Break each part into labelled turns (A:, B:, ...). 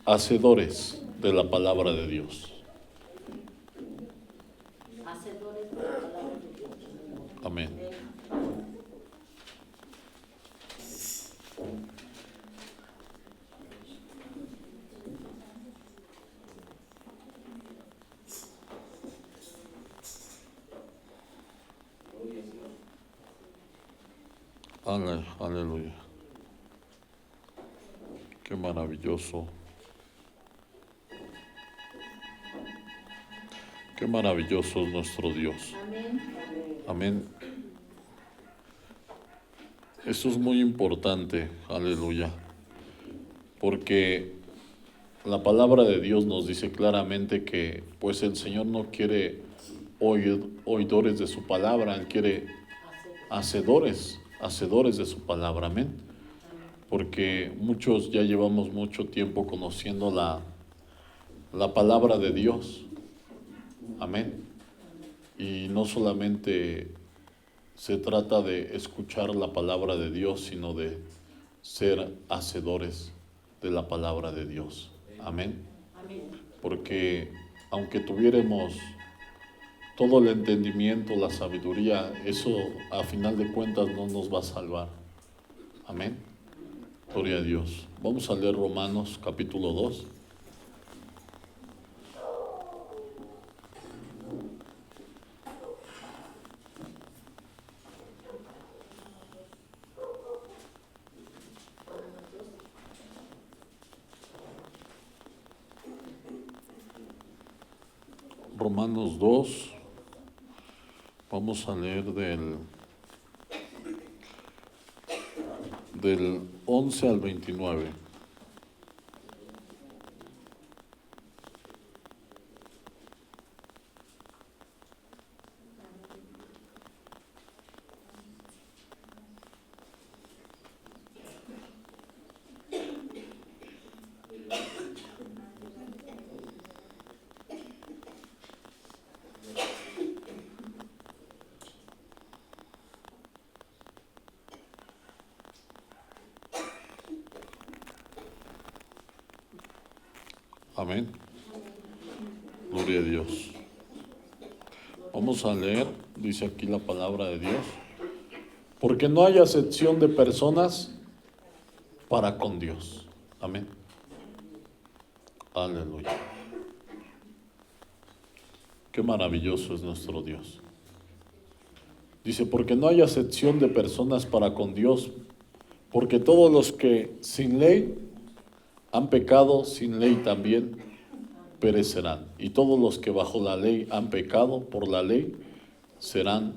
A: hacedores de la palabra de Dios.
B: Hacedores de la palabra de Dios.
A: Amén. Aleluya. Qué maravilloso. Qué maravilloso es nuestro Dios.
B: Amén.
A: Amén. Eso es muy importante, aleluya, porque la palabra de Dios nos dice claramente que pues el Señor no quiere oidores de su palabra, Él quiere hacedores de su palabra, amén. Porque muchos ya llevamos mucho tiempo conociendo la palabra de Dios, amén. Y no solamente se trata de escuchar la palabra de Dios, sino de ser hacedores de la palabra de Dios. Amén. Porque aunque tuviéramos todo el entendimiento, la sabiduría, eso a final de cuentas no nos va a salvar. Amén. Gloria a Dios. Vamos a leer Romanos capítulo 2. Romanos 2, vamos a leer del 11 al 29. Amén. Gloria a Dios. Vamos a leer, dice aquí la palabra de Dios. Porque no hay acepción de personas para con Dios. Amén. Aleluya. Qué maravilloso es nuestro Dios. Dice, porque no hay acepción de personas para con Dios, porque todos los que sin ley han pecado, sin ley también perecerán. Y todos los que bajo la ley han pecado por la ley serán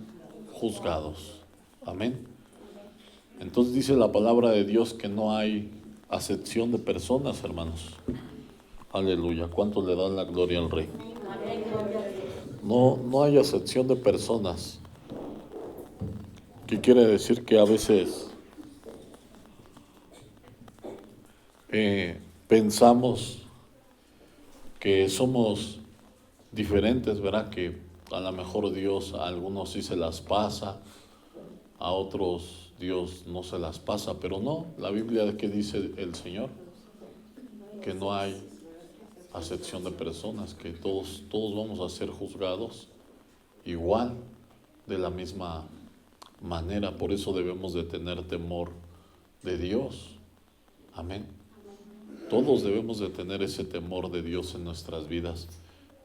A: juzgados. Amén. Entonces dice la palabra de Dios que no hay acepción de personas, hermanos. Aleluya. ¿Cuánto le dan la gloria al Rey? No hay acepción de personas. ¿Qué quiere decir? Que a veces pensamos que somos diferentes, ¿verdad? Que a lo mejor Dios a algunos sí se las pasa, a otros Dios no se las pasa, pero no, la Biblia que dice el Señor, que no hay acepción de personas, que todos vamos a ser juzgados igual, de la misma manera. Por eso debemos de tener temor de Dios. Amén. Todos debemos de tener ese temor de Dios en nuestras vidas.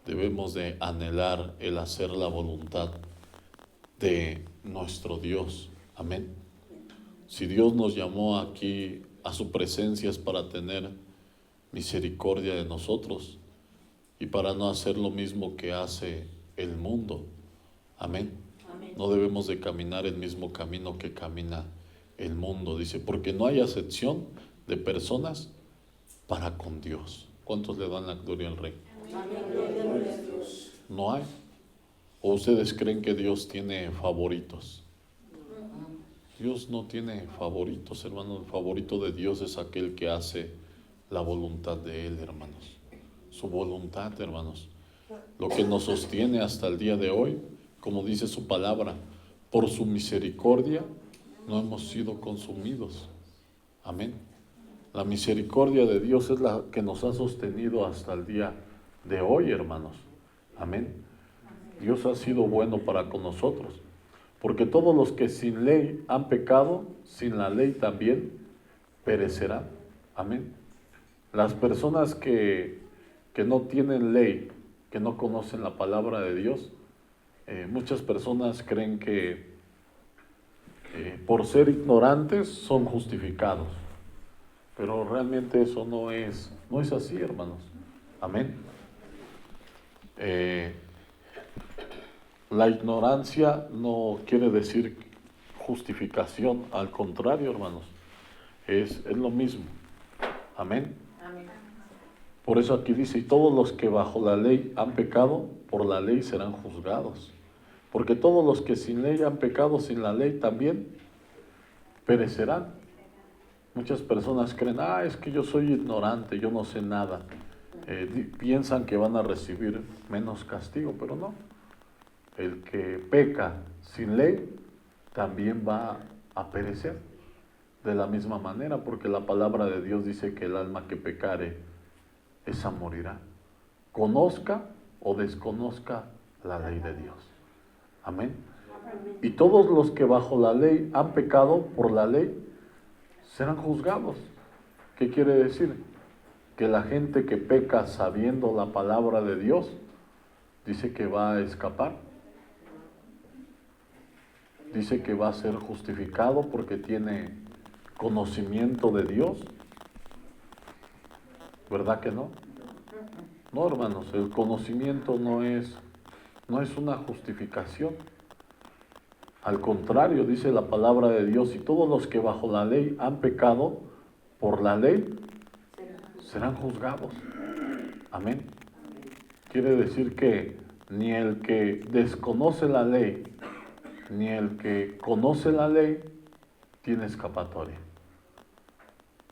A: Debemos de anhelar el hacer la voluntad de nuestro Dios. Amén. Si Dios nos llamó aquí a su presencia es para tener misericordia de nosotros y para no hacer lo mismo que hace el mundo. Amén. No debemos de caminar el mismo camino que camina el mundo. Dice, porque no hay acepción de personas para con Dios. ¿Cuántos le dan la gloria al Rey? No hay. ¿O ustedes creen que Dios tiene favoritos? Dios no tiene favoritos, hermanos. El favorito de Dios es aquel que hace la voluntad de Él, hermanos. Su voluntad, hermanos. Lo que nos sostiene hasta el día de hoy, como dice su palabra, por su misericordia no hemos sido consumidos. Amén. La misericordia de Dios es la que nos ha sostenido hasta el día de hoy, hermanos. Amén. Dios ha sido bueno para con nosotros. Porque todos los que sin ley han pecado, sin la ley también perecerán. Amén. Las personas que no tienen ley, que no conocen la palabra de Dios, muchas personas creen que por ser ignorantes son justificados. Pero realmente eso no es así, hermanos. Amén. La ignorancia no quiere decir justificación, al contrario, hermanos, es lo mismo. Amén.
B: Amén.
A: Por eso aquí dice, y todos los que bajo la ley han pecado, por la ley serán juzgados. Porque todos los que sin ley han pecado, sin la ley también perecerán. Muchas personas creen, es que yo soy ignorante, yo no sé nada. Piensan que van a recibir menos castigo, pero no. El que peca sin ley también va a perecer de la misma manera, porque la palabra de Dios dice que el alma que pecare, esa morirá. Conozca o desconozca la ley de Dios. Amén. Y todos los que bajo la ley han pecado, por la ley serán juzgados. ¿Qué quiere decir? Que la gente que peca sabiendo la palabra de Dios, dice que va a escapar. Dice que va a ser justificado porque tiene conocimiento de Dios. ¿Verdad que no? No, hermanos, el conocimiento no es una justificación. Al contrario, dice la palabra de Dios, y todos los que bajo la ley han pecado, por la ley serán juzgados. Amén. Quiere decir que ni el que desconoce la ley, ni el que conoce la ley, tiene escapatoria.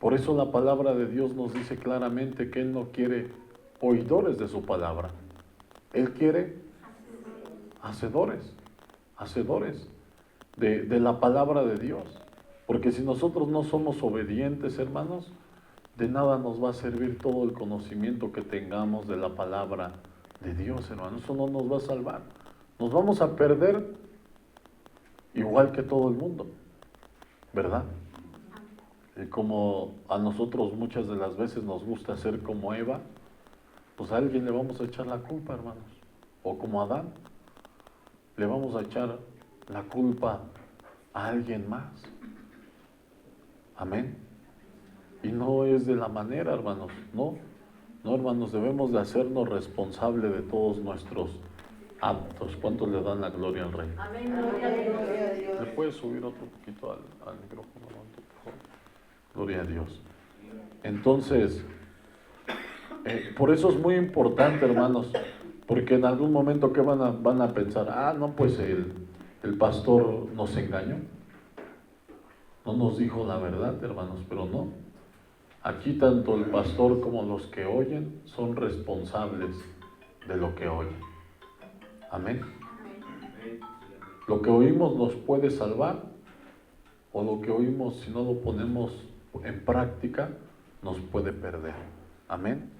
A: Por eso la palabra de Dios nos dice claramente que Él no quiere oidores de su palabra. Él quiere hacedores de la palabra de Dios. Porque si nosotros no somos obedientes, hermanos, de nada nos va a servir todo el conocimiento que tengamos de la palabra de Dios, hermanos. Eso no nos va a salvar. Nos vamos a perder igual que todo el mundo, ¿verdad? Y como a nosotros muchas de las veces nos gusta ser como Eva, pues a alguien le vamos a echar la culpa, hermanos. O como Adán, le vamos a echar la culpa a alguien más. Amén. Y no es de la manera, hermanos, no, hermanos, debemos de hacernos responsables de todos nuestros actos. ¿Cuántos le dan la gloria al Rey?
B: Amén. Gloria a Dios.
A: ¿Le puedes subir otro poquito al micrófono, por favor? Gloria a Dios. Entonces, por eso es muy importante, hermanos, porque en algún momento ¿qué van a pensar? No, pues el pastor nos engañó, no nos dijo la verdad, hermanos, pero no. Aquí tanto el pastor como los que oyen son responsables de lo que oyen. Amén. Lo que oímos nos puede salvar, o lo que oímos, si no lo ponemos en práctica, nos puede perder. Amén.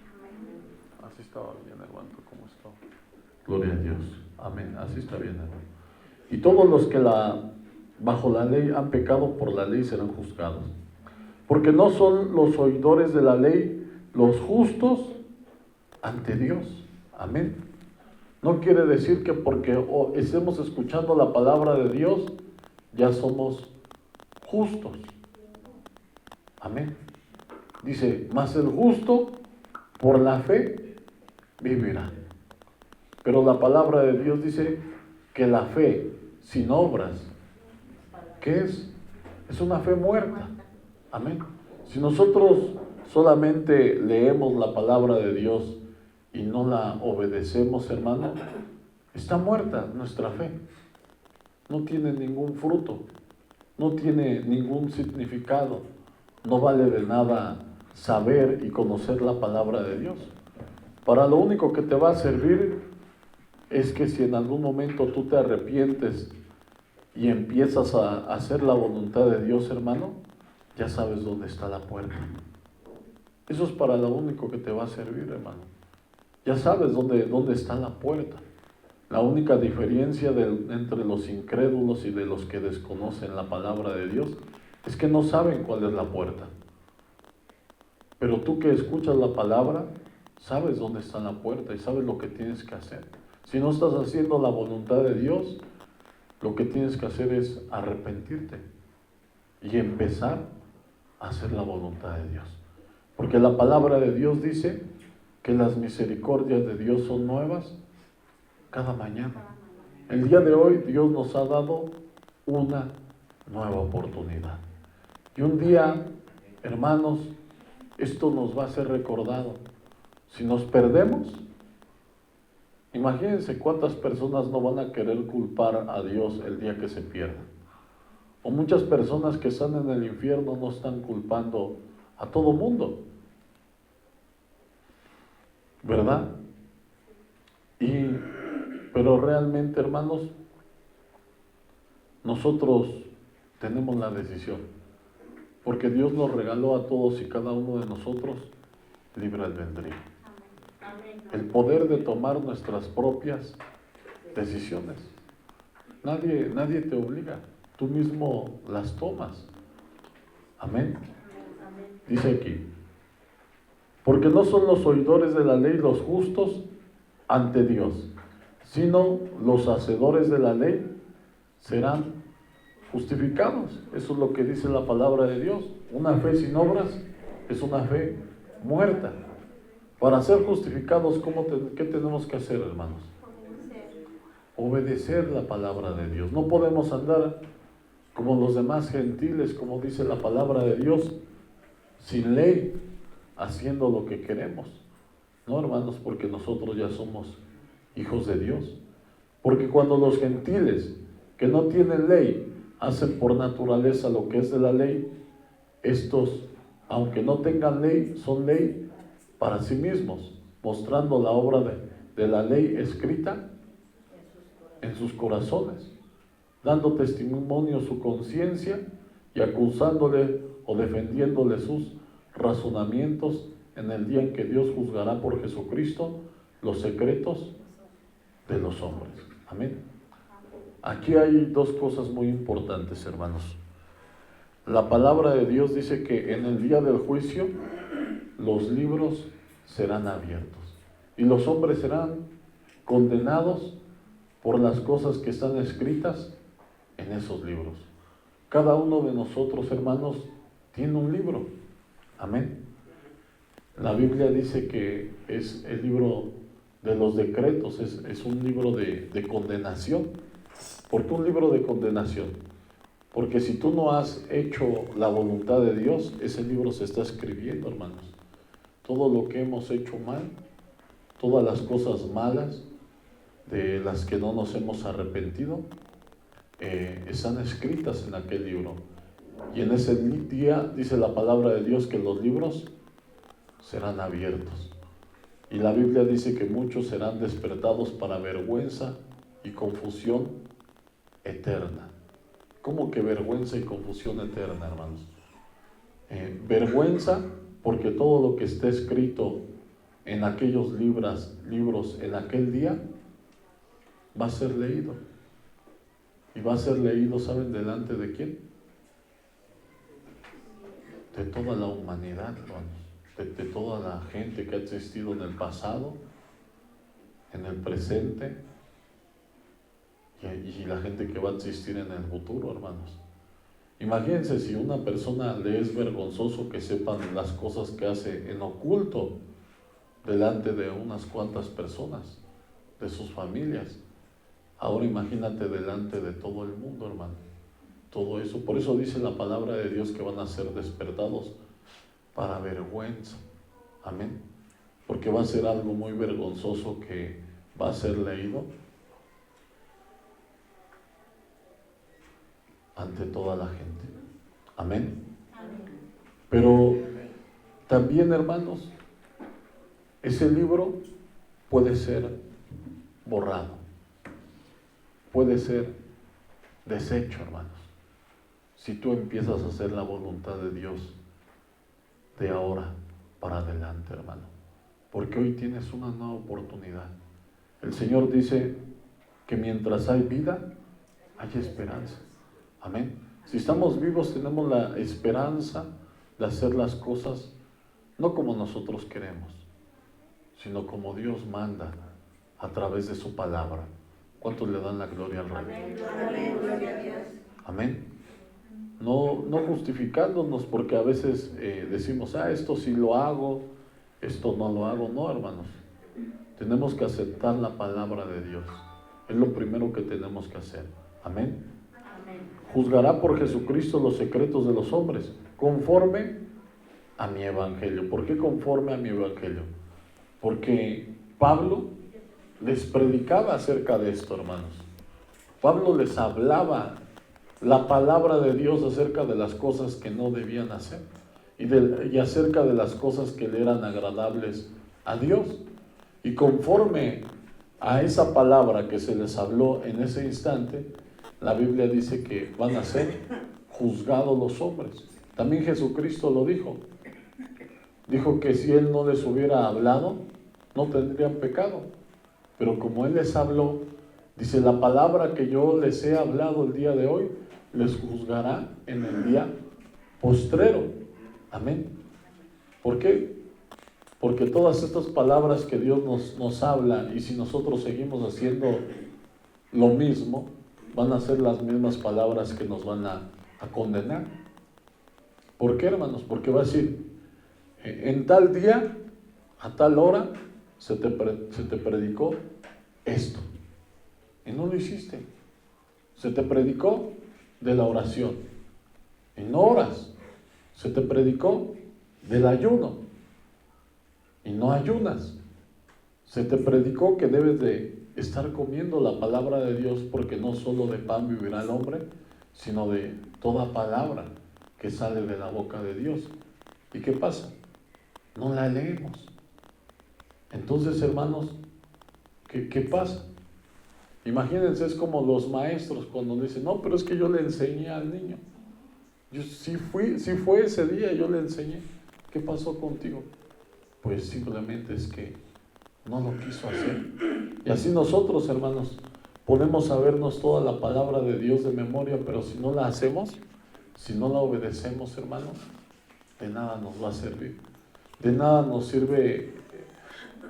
A: Así estaba bien, hermano, ¿cómo está? Gloria a Dios. Amén. Así está bien, hermano. Y todos los que bajo la ley han pecado, por la ley serán juzgados. Porque no son los oidores de la ley los justos ante Dios. Amén. No quiere decir que porque estemos escuchando la palabra de Dios, ya somos justos. Amén. Dice, mas el justo por la fe vivirá. Pero la palabra de Dios dice que la fe sin obras, ¿qué es? Es una fe muerta. Amén. Si nosotros solamente leemos la palabra de Dios y no la obedecemos, hermano, está muerta nuestra fe. No tiene ningún fruto, no tiene ningún significado. No vale de nada saber y conocer la palabra de Dios. Para lo único que te va a servir es que si en algún momento tú te arrepientes y empiezas a hacer la voluntad de Dios, hermano, ya sabes dónde está la puerta. Eso es para lo único que te va a servir, hermano. Ya sabes dónde está la puerta. La única diferencia entre los incrédulos y de los que desconocen la palabra de Dios es que no saben cuál es la puerta. Pero tú que escuchas la palabra, sabes dónde está la puerta y sabes lo que tienes que hacer. Si no estás haciendo la voluntad de Dios, lo que tienes que hacer es arrepentirte y empezar a hacer la voluntad de Dios. Porque la palabra de Dios dice que las misericordias de Dios son nuevas cada mañana. El día de hoy Dios nos ha dado una nueva oportunidad. Y un día, hermanos, esto nos va a ser recordado. Si nos perdemos, imagínense cuántas personas no van a querer culpar a Dios el día que se pierdan. O muchas personas que están en el infierno no están culpando a todo mundo, ¿verdad? Pero realmente, hermanos, nosotros tenemos la decisión, porque Dios nos regaló a todos y cada uno de nosotros libre albedrío. El poder de tomar nuestras propias decisiones. Nadie te obliga, tú mismo las tomas. Amén. Dice aquí, porque no son los oidores de la ley los justos ante Dios, sino los hacedores de la ley serán justificados. Eso es lo que dice la palabra de Dios. Una fe sin obras es una fe muerta. Para ser justificados, ¿qué tenemos que hacer, hermanos? Obedecer la palabra de Dios. No podemos andar como los demás gentiles, como dice la palabra de Dios, sin ley, haciendo lo que queremos. No, hermanos, porque nosotros ya somos hijos de Dios. Porque cuando los gentiles que no tienen ley hacen por naturaleza lo que es de la ley, estos, aunque no tengan ley, son ley para sí mismos, mostrando la obra de la ley escrita en sus corazones, dando testimonio su conciencia y acusándole o defendiéndole sus razonamientos en el día en que Dios juzgará por Jesucristo los secretos de los hombres. Amén. Aquí hay dos cosas muy importantes, hermanos. La palabra de Dios dice que en el día del juicio los libros serán abiertos y los hombres serán condenados por las cosas que están escritas en esos libros. Cada uno de nosotros, hermanos, tiene un libro. Amén. La Biblia dice que es el libro de los decretos, es un libro de condenación. ¿Por qué un libro de condenación? Porque si tú no has hecho la voluntad de Dios, ese libro se está escribiendo, hermanos. Todo lo que hemos hecho mal, todas las cosas malas de las que no nos hemos arrepentido, están escritas en aquel libro. Y en ese día dice la palabra de Dios que los libros serán abiertos. Y la Biblia dice que muchos serán despertados para vergüenza y confusión eterna. ¿Cómo que vergüenza y confusión eterna, hermanos? Vergüenza porque todo lo que está escrito en aquellos libros en aquel día va a ser leído. Y va a ser leído, ¿saben delante de quién? De toda la humanidad, hermanos. De toda la gente que ha existido en el pasado, en el presente y la gente que va a existir en el futuro, hermanos. Imagínense si una persona le es vergonzoso que sepan las cosas que hace en oculto delante de unas cuantas personas, de sus familias. Ahora imagínate delante de todo el mundo, hermano. Todo eso, por eso dice la palabra de Dios que van a ser despertados para vergüenza. Amén. Porque va a ser algo muy vergonzoso que va a ser leído ante toda la gente. Amén. Pero también, hermanos, ese libro puede ser borrado, puede ser deshecho, hermanos, si tú empiezas a hacer la voluntad de Dios de ahora para adelante, hermano, porque hoy tienes una nueva oportunidad. El Señor dice que mientras hay vida, hay esperanza. Amén. Si estamos vivos, tenemos la esperanza de hacer las cosas no como nosotros queremos, sino como Dios manda a través de su palabra. ¿Cuántos le dan la gloria al Rey?
B: Amén, gloria a Dios.
A: Amén. No justificándonos porque a veces decimos, esto sí lo hago, esto no lo hago. No, hermanos. Tenemos que aceptar la palabra de Dios. Es lo primero que tenemos que hacer. Amén.
B: Amén.
A: Juzgará por Jesucristo los secretos de los hombres, conforme a mi evangelio. ¿Por qué conforme a mi evangelio? Porque Pablo les predicaba acerca de esto, hermanos. Pablo les hablaba la palabra de Dios acerca de las cosas que no debían hacer y acerca de las cosas que le eran agradables a Dios. Y conforme a esa palabra que se les habló en ese instante, la Biblia dice que van a ser juzgados los hombres. También Jesucristo lo dijo. Dijo que si Él no les hubiera hablado, no tendrían pecado. Pero como Él les habló, dice, la palabra que yo les he hablado el día de hoy, les juzgará en el día postrero. Amén. ¿Por qué? Porque todas estas palabras que Dios nos habla, y si nosotros seguimos haciendo lo mismo, van a ser las mismas palabras que nos van a condenar. ¿Por qué, hermanos? Porque va a decir, en tal día, a tal hora, se te predicó esto. Y no lo hiciste. Se te predicó de la oración. Y no oras. Se te predicó del ayuno. Y no ayunas. Se te predicó que debes de estar comiendo la palabra de Dios, porque no solo de pan vivirá el hombre, sino de toda palabra que sale de la boca de Dios. ¿Y qué pasa? No la leemos. Entonces, hermanos, ¿qué pasa? Imagínense, es como los maestros cuando dicen, no, pero es que yo le enseñé al niño. Yo sí fue ese día, yo le enseñé. ¿Qué pasó contigo? Pues simplemente es que no lo quiso hacer. Y así nosotros, hermanos, podemos sabernos toda la palabra de Dios de memoria, pero si no la hacemos, si no la obedecemos, hermanos, de nada nos va a servir. De nada nos sirve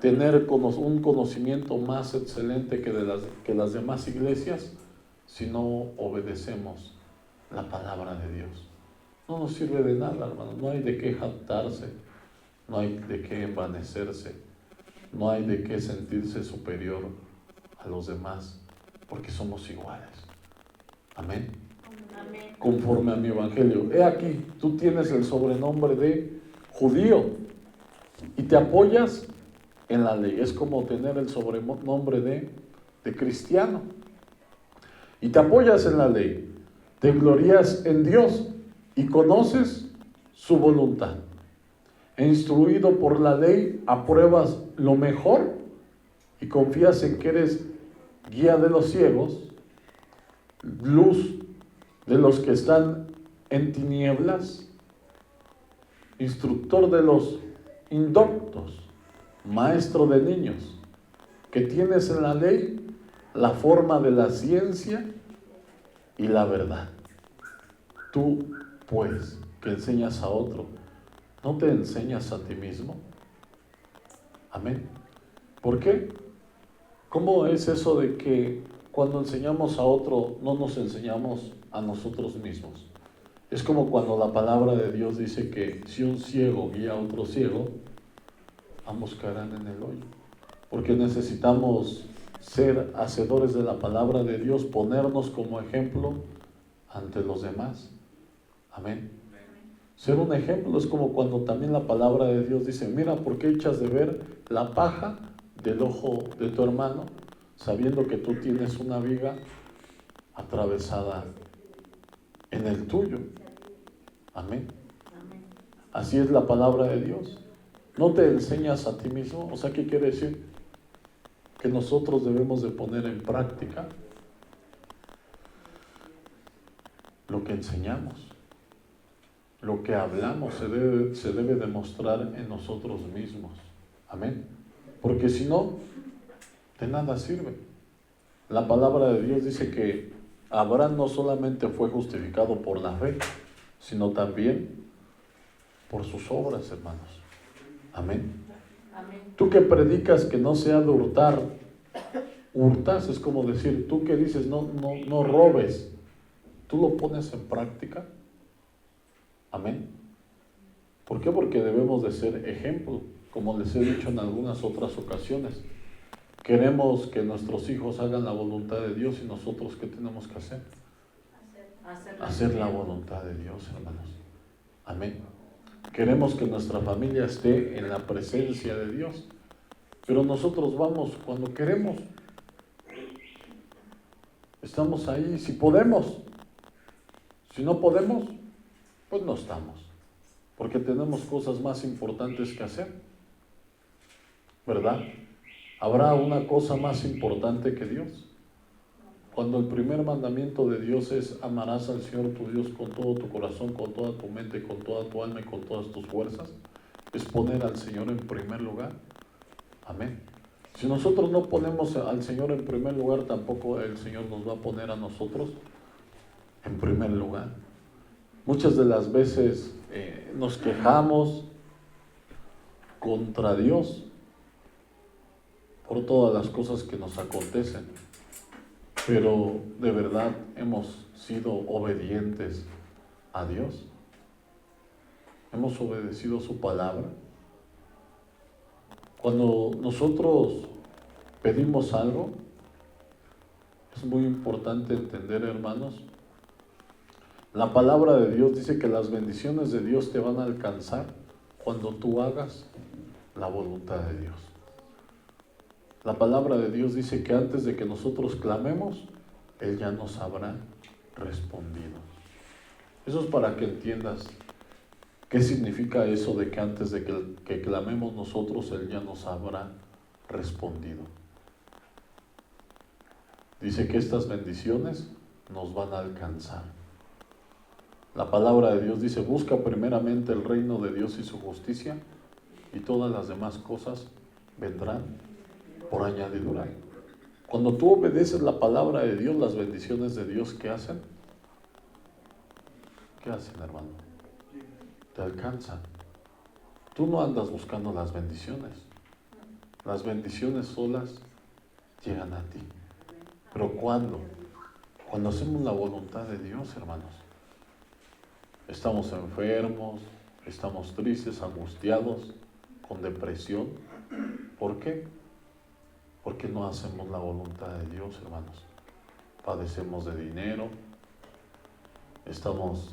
A: tener un conocimiento más excelente que las demás iglesias si no obedecemos la palabra de Dios. No nos sirve de nada, hermanos. No hay de qué jactarse, no hay de qué envanecerse, no hay de qué sentirse superior a los demás, porque somos iguales. Amén.
B: Amén.
A: Conforme a mi evangelio. He aquí, tú tienes el sobrenombre de judío y te apoyas en la ley. Es como tener el sobrenombre de cristiano. Y te apoyas en la ley. Te glorías en Dios y conoces su voluntad. E instruido por la ley, apruebas lo mejor y confías en que eres guía de los ciegos, luz de los que están en tinieblas, instructor de los indoctos, maestro de niños, que tienes en la ley la forma de la ciencia y la verdad. Tú, pues, que enseñas a otro, ¿no te enseñas a ti mismo? Amén. ¿Por qué? ¿Cómo es eso de que cuando enseñamos a otro no nos enseñamos a nosotros mismos? Es como cuando la palabra de Dios dice que si un ciego guía a otro ciego, ambos caerán en el hoyo. Porque necesitamos ser hacedores de la palabra de Dios, ponernos como ejemplo ante los demás. Amén. Ser un ejemplo es como cuando también la palabra de Dios dice, mira, ¿por qué echas de ver la paja del ojo de tu hermano, sabiendo que tú tienes una viga atravesada en el tuyo? Amén. Así es la palabra de Dios. ¿No te enseñas a ti mismo? O sea, ¿qué quiere decir? Que nosotros debemos de poner en práctica lo que enseñamos. lo que hablamos se debe demostrar en nosotros mismos. Amén. Porque si no, de nada sirve. La palabra de Dios dice que Abraham no solamente fue justificado por la fe, sino también por sus obras, hermanos. Amén.
B: Amén.
A: Tú que predicas que no se ha de hurtar, hurtas es como decir, tú que dices no robes, ¿tú lo pones en práctica? Amén. ¿Por qué? Porque debemos de ser ejemplo, como les he dicho en algunas otras ocasiones. Queremos que nuestros hijos hagan la voluntad de Dios y nosotros, ¿qué tenemos que hacer? Hacer la voluntad de Dios, hermanos. Amén. Queremos que nuestra familia esté en la presencia de Dios, pero nosotros vamos cuando queremos. Estamos ahí si podemos. Si no podemos, pues no estamos, porque tenemos cosas más importantes que hacer, ¿verdad? ¿Habrá una cosa más importante que Dios? Cuando el primer mandamiento de Dios es amarás al Señor tu Dios con todo tu corazón, con toda tu mente, con toda tu alma y con todas tus fuerzas, es poner al Señor en primer lugar. Amén. Si nosotros no ponemos al Señor en primer lugar, tampoco el Señor nos va a poner a nosotros en primer lugar. Muchas de las veces nos quejamos contra Dios por todas las cosas que nos acontecen, pero ¿de verdad hemos sido obedientes a Dios? ¿Hemos obedecido su palabra? Cuando nosotros pedimos algo, es muy importante entender, hermanos, la palabra de Dios dice que las bendiciones de Dios te van a alcanzar cuando tú hagas la voluntad de Dios. La palabra de Dios dice que antes de que nosotros clamemos, Él ya nos habrá respondido. Eso es para que entiendas qué significa eso de que antes de que clamemos nosotros, Él ya nos habrá respondido. Dice que estas bendiciones nos van a alcanzar. La palabra de Dios dice, busca primeramente el reino de Dios y su justicia, y todas las demás cosas vendrán por añadidura. Cuando tú obedeces la palabra de Dios, las bendiciones de Dios, ¿qué hacen? ¿Qué hacen, hermano? Te alcanzan. Tú no andas buscando las bendiciones. Las bendiciones solas llegan a ti. ¿Pero cuándo? Cuando hacemos la voluntad de Dios, hermanos. Estamos enfermos, estamos tristes, angustiados, con depresión. ¿Por qué? Porque no hacemos la voluntad de Dios, hermanos. Padecemos de dinero,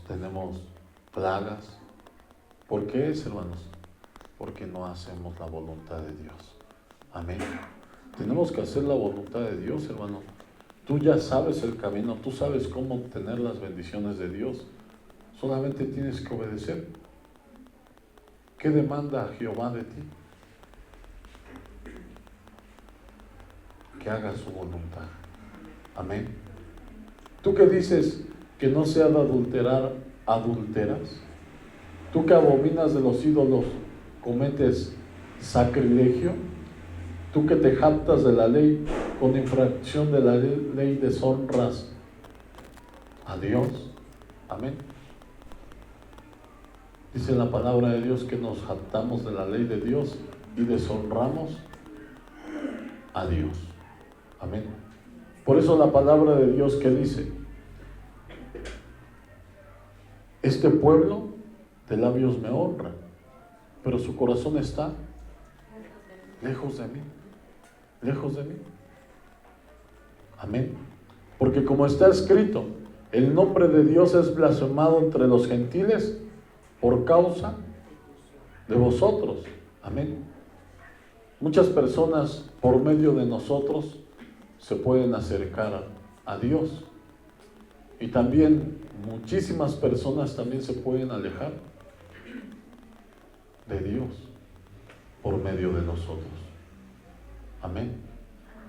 A: tenemos plagas. ¿Por qué es, hermanos? Porque no hacemos la voluntad de Dios. Amén. Tenemos que hacer la voluntad de Dios, hermano. Tú ya sabes el camino, tú sabes cómo obtener las bendiciones de Dios. Solamente tienes que obedecer. ¿Qué demanda Jehová de ti? Que hagas su voluntad. Amén. Tú que dices que no se ha de adulterar, adulteras. Tú que abominas de los ídolos, cometes sacrilegio. Tú que te jactas de la ley, con infracción de la ley deshonras a Dios. Amén. Dice la palabra de Dios que nos jactamos de la ley de Dios y deshonramos a Dios. Amén. Por eso la palabra de Dios que dice, este pueblo de labios me honra, pero su corazón está lejos de mí, lejos de mí. Amén. Porque como está escrito, el nombre de Dios es blasfemado entre los gentiles por causa de vosotros. Amén. Muchas personas por medio de nosotros se pueden acercar a Dios, y también muchísimas personas también se pueden alejar de Dios por medio de nosotros. Amén.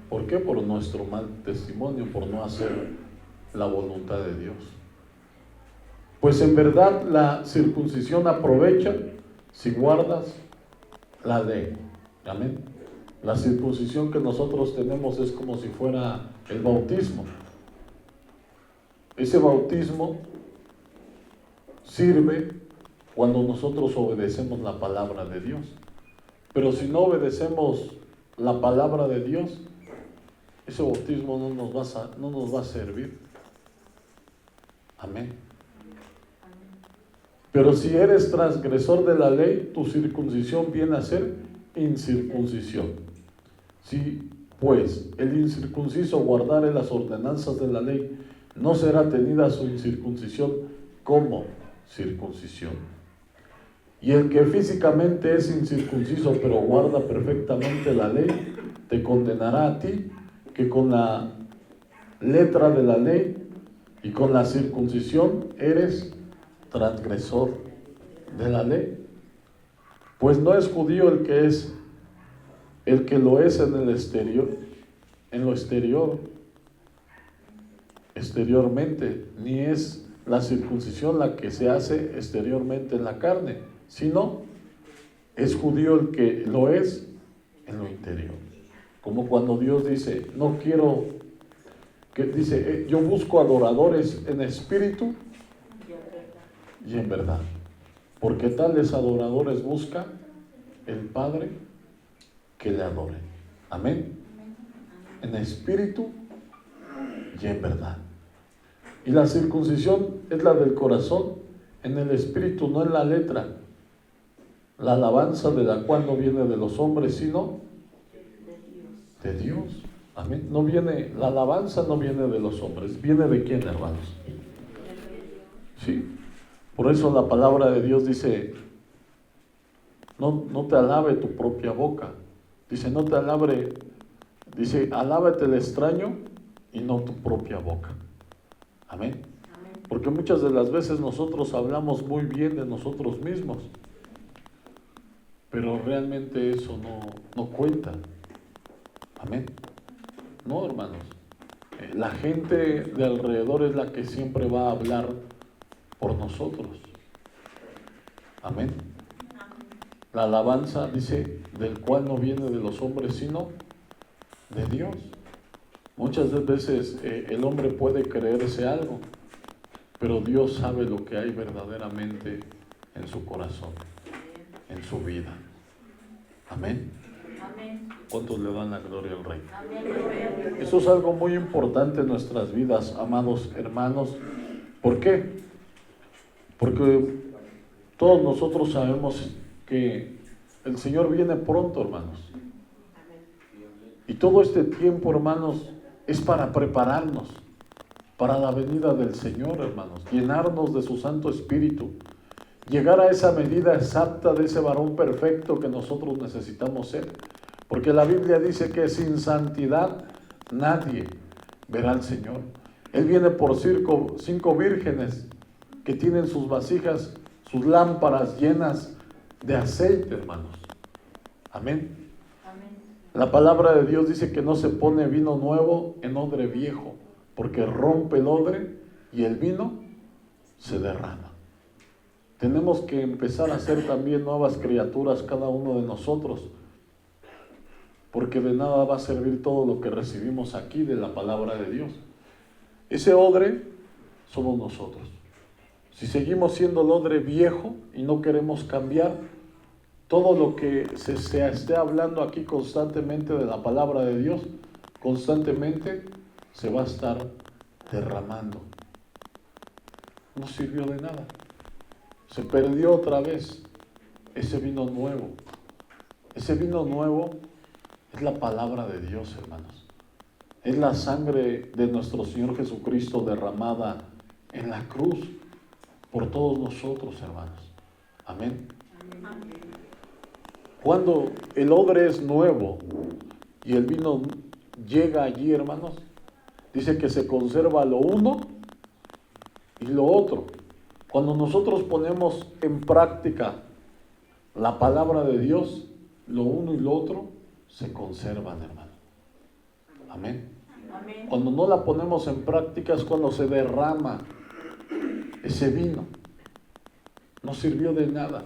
A: ¿Por qué? Por nuestro mal testimonio, por no hacer la voluntad de Dios. Pues en verdad la circuncisión aprovecha si guardas la ley. Amén. La circuncisión que nosotros tenemos es como si fuera el bautismo. Ese bautismo sirve cuando nosotros obedecemos la palabra de Dios. Pero si no obedecemos la palabra de Dios, ese bautismo no nos va a servir. Amén. Pero si eres transgresor de la ley, tu circuncisión viene a ser incircuncisión. Si pues el incircunciso guardare las ordenanzas de la ley, no será tenida su incircuncisión como circuncisión. Y el que físicamente es incircunciso, pero guarda perfectamente la ley, te condenará a ti, que con la letra de la ley y con la circuncisión eres transgresor de la ley. Pues no es judío el que lo es en el exterior, en lo exteriormente, ni es la circuncisión la que se hace exteriormente en la carne, sino es judío el que lo es en lo interior. Como cuando Dios dice, no quiero, que dice, yo busco adoradores en espíritu y en verdad, porque tales adoradores busca el Padre que le adore. Amén. En espíritu y en verdad. Y la circuncisión es la del corazón, en el espíritu, no en la letra. La alabanza de la cual no viene de los hombres, sino de Dios. Amén. La alabanza no viene de los hombres. ¿Viene de quién, hermanos? Sí. Por eso la palabra de Dios dice, no te alabe tu propia boca. Dice, no te alabe, dice, alábate el extraño y no tu propia boca. Amén. Porque muchas de las veces nosotros hablamos muy bien de nosotros mismos, pero realmente eso no cuenta. Amén. No, hermanos. La gente de alrededor es la que siempre va a hablar por nosotros. Amén. La alabanza, dice, del cual no viene de los hombres, sino de Dios. Muchas veces el hombre puede creerse algo, pero Dios sabe lo que hay verdaderamente en su corazón, en su vida. Amén. ¿Cuántos le dan la gloria al Rey? Eso es algo muy importante en nuestras vidas, amados hermanos. ¿Por qué? Porque todos nosotros sabemos que el Señor viene pronto, hermanos. Y todo este tiempo, hermanos, es para prepararnos para la venida del Señor, hermanos. Llenarnos de su Santo Espíritu. Llegar a esa medida exacta de ese varón perfecto que nosotros necesitamos ser. Porque la Biblia dice que sin santidad nadie verá al Señor. Él viene por 5 vírgenes que tienen sus vasijas, sus lámparas llenas de aceite, hermanos. Amén. La palabra de Dios dice que no se pone vino nuevo en odre viejo, porque rompe el odre y el vino se derrama. Tenemos que empezar a ser también nuevas criaturas cada uno de nosotros, porque de nada va a servir todo lo que recibimos aquí de la palabra de Dios. Ese odre somos nosotros. Si seguimos siendo el odre viejo y no queremos cambiar, todo lo que se esté hablando aquí constantemente de la palabra de Dios, constantemente se va a estar derramando. No sirvió de nada. Se perdió otra vez ese vino nuevo. Ese vino nuevo es la palabra de Dios, hermanos. Es la sangre de nuestro Señor Jesucristo derramada en la cruz por todos nosotros, hermanos. Amén. Cuando el odre es nuevo y el vino llega allí, hermanos, dice que se conserva lo uno y lo otro. Cuando nosotros ponemos en práctica la palabra de Dios, lo uno y lo otro se conservan, hermano. Amén. Cuando no la ponemos en práctica es cuando se derrama ese vino no sirvió de nada.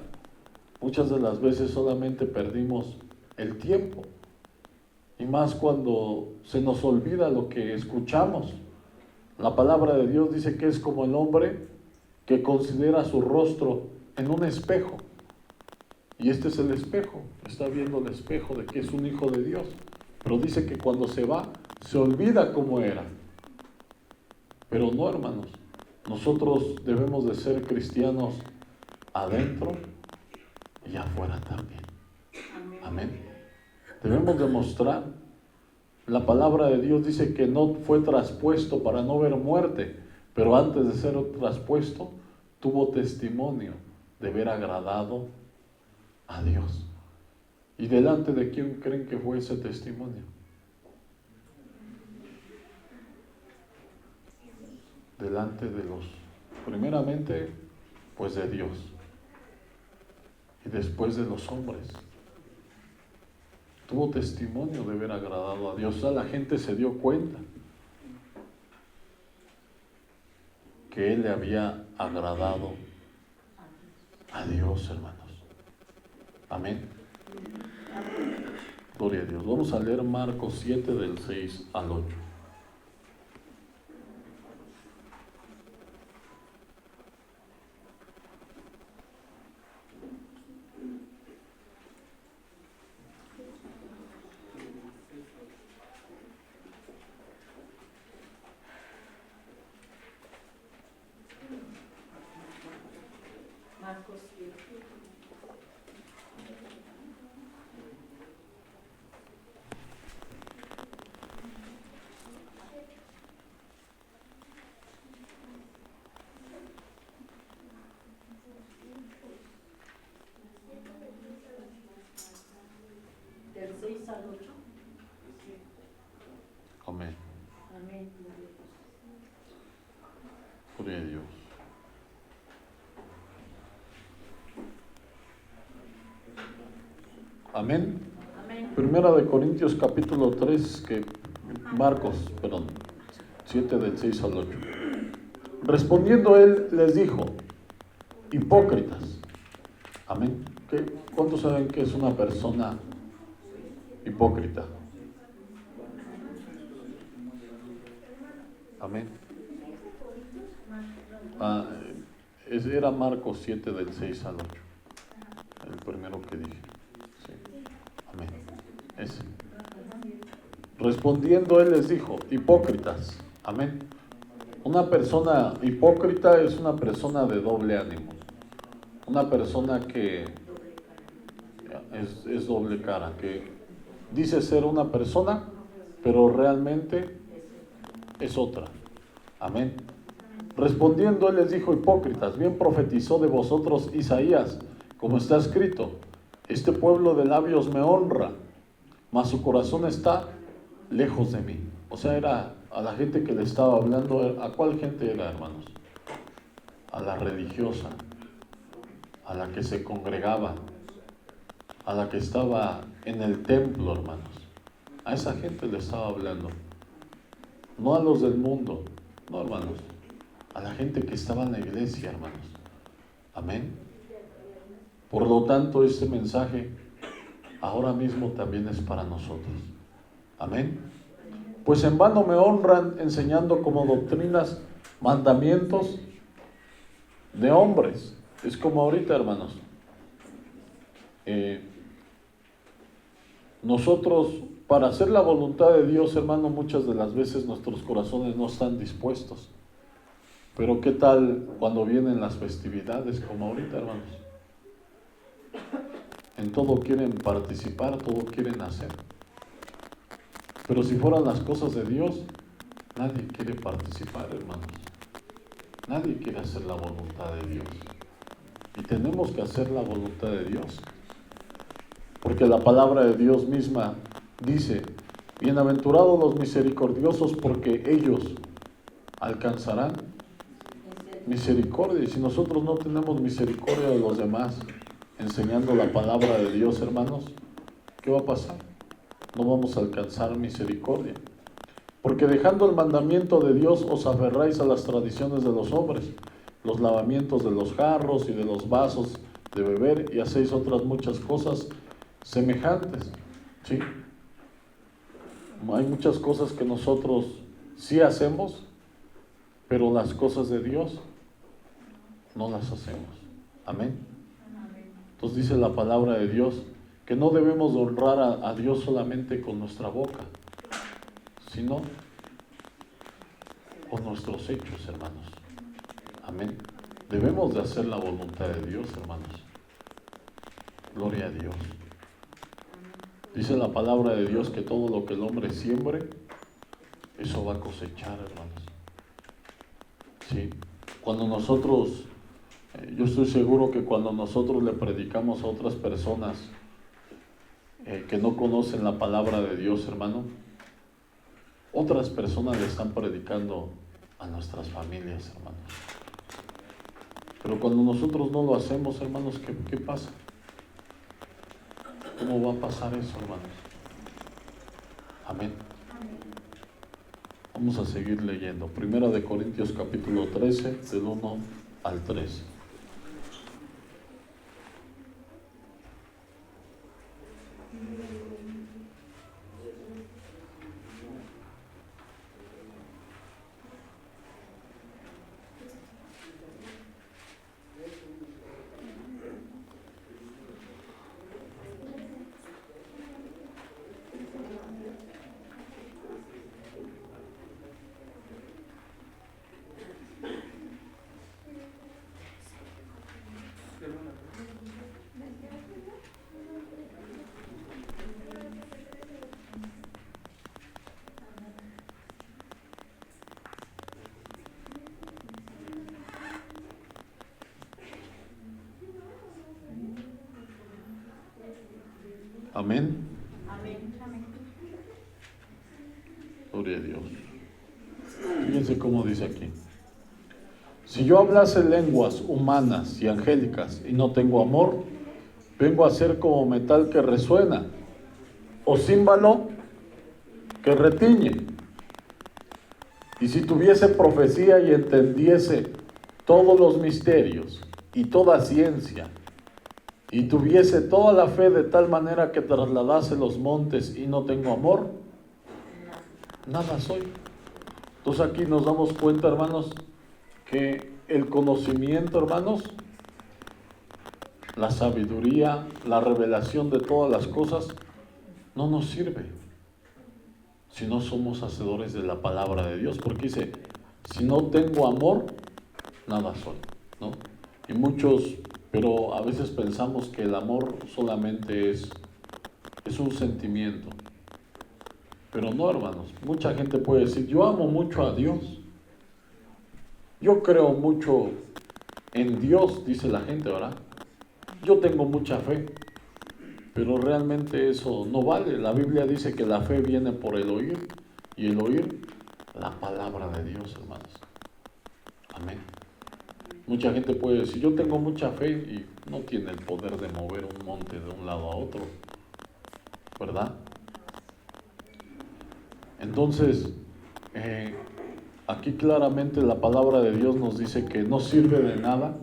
A: Muchas de las veces solamente perdimos el tiempo, y más cuando se nos olvida lo que escuchamos. La palabra de Dios dice que es como el hombre que considera su rostro en un espejo. Y este es el espejo, está viendo el espejo de que es un hijo de Dios. Pero dice que cuando se va, se olvida cómo era. Pero no, hermanos, nosotros debemos de ser cristianos adentro y afuera también. Amén. Debemos demostrar. La palabra de Dios dice que no fue traspuesto para no ver muerte, pero antes de ser traspuesto, tuvo testimonio de haber agradado a Dios. ¿Y delante de quién creen que fue ese testimonio? Delante de primeramente, pues de Dios, y después de los hombres. Tuvo testimonio de haber agradado a Dios. O sea, la gente se dio cuenta que él le había agradado a Dios, hermanos. Amén. Gloria a Dios. Vamos a leer Marcos 7 del 6 al 8.
B: Marcos 7. Del 6 al 8.
A: Amén.
B: Amén.
A: Gloria a Dios. Amén.
B: Amén.
A: Primera de Corintios capítulo 3, Marcos 7 del 6 al 8. Respondiendo él les dijo: hipócritas. Amén. ¿Cuántos saben que es una persona hipócrita? Amén. Era Marcos 7 del 6 al 8. El primero que dije. Sí. Amén. Ese. Respondiendo él les dijo: hipócritas. Amén. Una persona hipócrita es una persona de doble ánimo. Una persona que es doble cara, que dice ser una persona, pero realmente es otra. Amén. Respondiendo él les dijo: hipócritas, bien profetizó de vosotros Isaías, como está escrito: este pueblo de labios me honra, mas su corazón está lejos de mí. O sea, era a la gente que le estaba hablando. ¿A cuál gente era, hermanos? A la religiosa, a la que se congregaba, a la que estaba en el templo, hermanos. A esa gente le estaba hablando. No a los del mundo, no, hermanos. A la gente que estaba en la iglesia, hermanos. Amén. Por lo tanto, este mensaje ahora mismo también es para nosotros. Amén. Pues en vano me honran enseñando como doctrinas mandamientos de hombres. Es como ahorita, hermanos. Nosotros, para hacer la voluntad de Dios, hermano, muchas de las veces nuestros corazones no están dispuestos. Pero ¿qué tal cuando vienen las festividades como ahorita, hermanos? En todo quieren participar, todo quieren hacer. Pero si fueran las cosas de Dios, nadie quiere participar, hermanos. Nadie quiere hacer la voluntad de Dios. Y tenemos que hacer la voluntad de Dios. Porque la palabra de Dios misma dice: bienaventurados los misericordiosos, porque ellos alcanzarán misericordia. Y si nosotros no tenemos misericordia de los demás, enseñando la palabra de Dios, hermanos, ¿qué va a pasar? No vamos a alcanzar misericordia. Porque dejando el mandamiento de Dios os aferráis a las tradiciones de los hombres. los lavamientos de los jarros y de los vasos de beber, y hacéis otras muchas cosas semejantes. ¿Sí? Hay muchas cosas que nosotros sí hacemos, pero las cosas de Dios no las hacemos. Amén. Entonces dice la palabra de Dios que no debemos honrar a Dios solamente con nuestra boca, sino con nuestros hechos, hermanos. Amén. Debemos de hacer la voluntad de Dios, hermanos. Gloria a Dios. Dice la palabra de Dios que todo lo que el hombre siembre, eso va a cosechar, hermanos. Sí. Cuando nosotros, yo estoy seguro que cuando nosotros le predicamos a otras personas que no conocen la palabra de Dios, hermano, otras personas le están predicando a nuestras familias, hermanos. Pero cuando nosotros no lo hacemos, hermanos, ¿qué pasa? ¿Cómo va a pasar eso, hermanos? Amén. Vamos a seguir leyendo. Primera de Corintios capítulo 13, del 1 al 3. Amén. Gloria a Dios. Fíjense cómo dice aquí. Si yo hablase lenguas humanas y angélicas y no tengo amor, vengo a ser como metal que resuena o címbalo que retiñe. Y si tuviese profecía y entendiese todos los misterios y toda ciencia, y tuviese toda la fe de tal manera que trasladase los montes y no tengo amor, nada soy. Entonces aquí nos damos cuenta, hermanos, que el conocimiento, hermanos, la sabiduría, la revelación de todas las cosas, no nos sirve si no somos hacedores de la palabra de Dios, porque dice, si no tengo amor, nada soy, ¿no? Y muchos, pero a veces pensamos que el amor solamente es un sentimiento. Pero no, hermanos, mucha gente puede decir, yo amo mucho a Dios, yo creo mucho en Dios, dice la gente, ¿verdad? Yo tengo mucha fe, pero realmente eso no vale. La Biblia dice que la fe viene por el oír, y el oír la palabra de Dios, hermanos. Amén. Mucha gente puede decir, yo tengo mucha fe, y no tiene el poder de mover un monte de un lado a otro, ¿verdad? Entonces, aquí claramente la palabra de Dios nos dice que no sirve de nada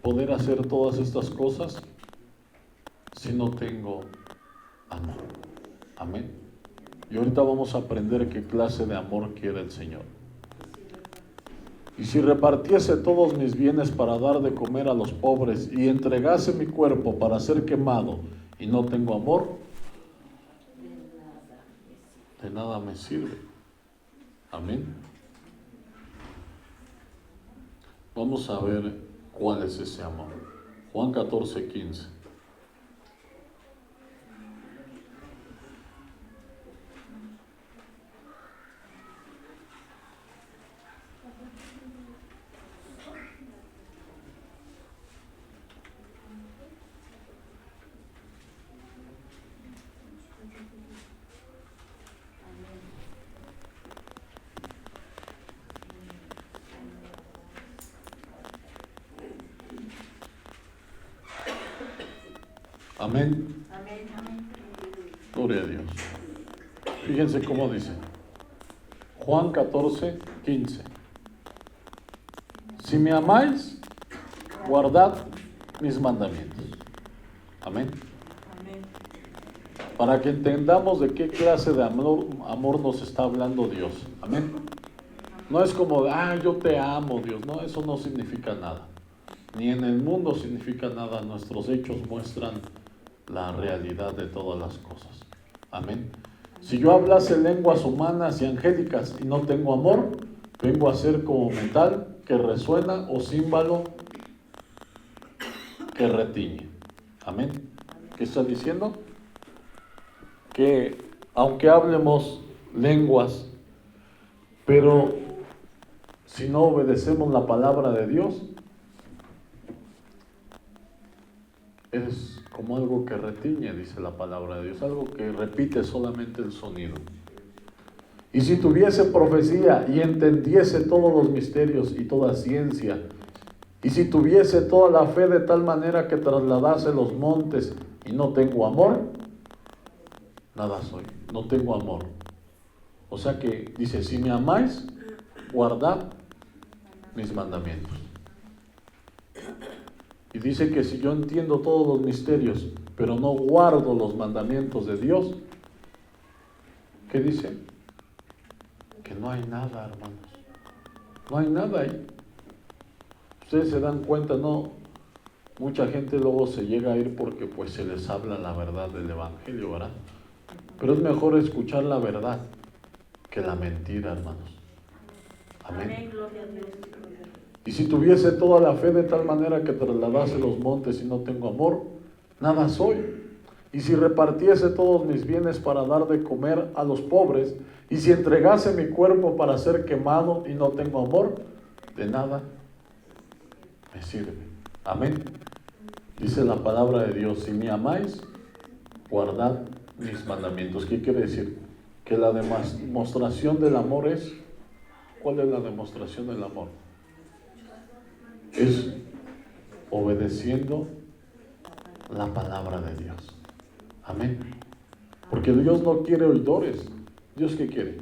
A: poder hacer todas estas cosas si no tengo amor. Amén. Y ahorita vamos a aprender qué clase de amor quiere el Señor. Y si repartiese todos mis bienes para dar de comer a los pobres y entregase mi cuerpo para ser quemado y no tengo amor, de nada me sirve. Amén. Vamos a ver cuál es ese amor. Juan 14:15. Amén. Gloria a Dios. Fíjense cómo dice. Juan 14:15. Si me amáis, guardad mis mandamientos. Amén.
B: Amén.
A: Para que entendamos de qué clase de amor nos está hablando Dios. Amén. No es como, yo te amo, Dios. No, eso no significa nada. Ni en el mundo significa nada. Nuestros hechos muestran la realidad de todas las cosas. Amén. Si yo hablase lenguas humanas y angélicas y no tengo amor, vengo a ser como metal que resuena o címbalo que retiñe. Amén. ¿Qué está diciendo? Que aunque hablemos lenguas, pero si no obedecemos la palabra de Dios, es como algo que retiñe, dice la palabra de Dios, algo que repite solamente el sonido. Y si tuviese profecía y entendiese todos los misterios y toda ciencia, y si tuviese toda la fe de tal manera que trasladase los montes y no tengo amor, nada soy, no tengo amor. O sea que dice, si me amáis, guardad mis mandamientos. Y dice que si yo entiendo todos los misterios, pero no guardo los mandamientos de Dios, ¿qué dice? Que no hay nada, hermanos. No hay nada ahí. Ustedes se dan cuenta, ¿no? Mucha gente luego se llega a ir porque pues se les habla la verdad del Evangelio, ¿verdad? Pero es mejor escuchar la verdad que la mentira, hermanos. Amén.
B: Amén, gloria a Dios.
A: Y si tuviese toda la fe de tal manera que trasladase los montes y no tengo amor, nada soy. Y si repartiese todos mis bienes para dar de comer a los pobres, y si entregase mi cuerpo para ser quemado y no tengo amor, de nada me sirve. Amén. Dice la palabra de Dios, si me amáis, guardad mis mandamientos. ¿Qué quiere decir? Que la demostración del amor es, ¿cuál es la demostración del amor? Es obedeciendo la palabra de Dios. Amén. Porque Dios no quiere oidores. ¿Dios qué quiere?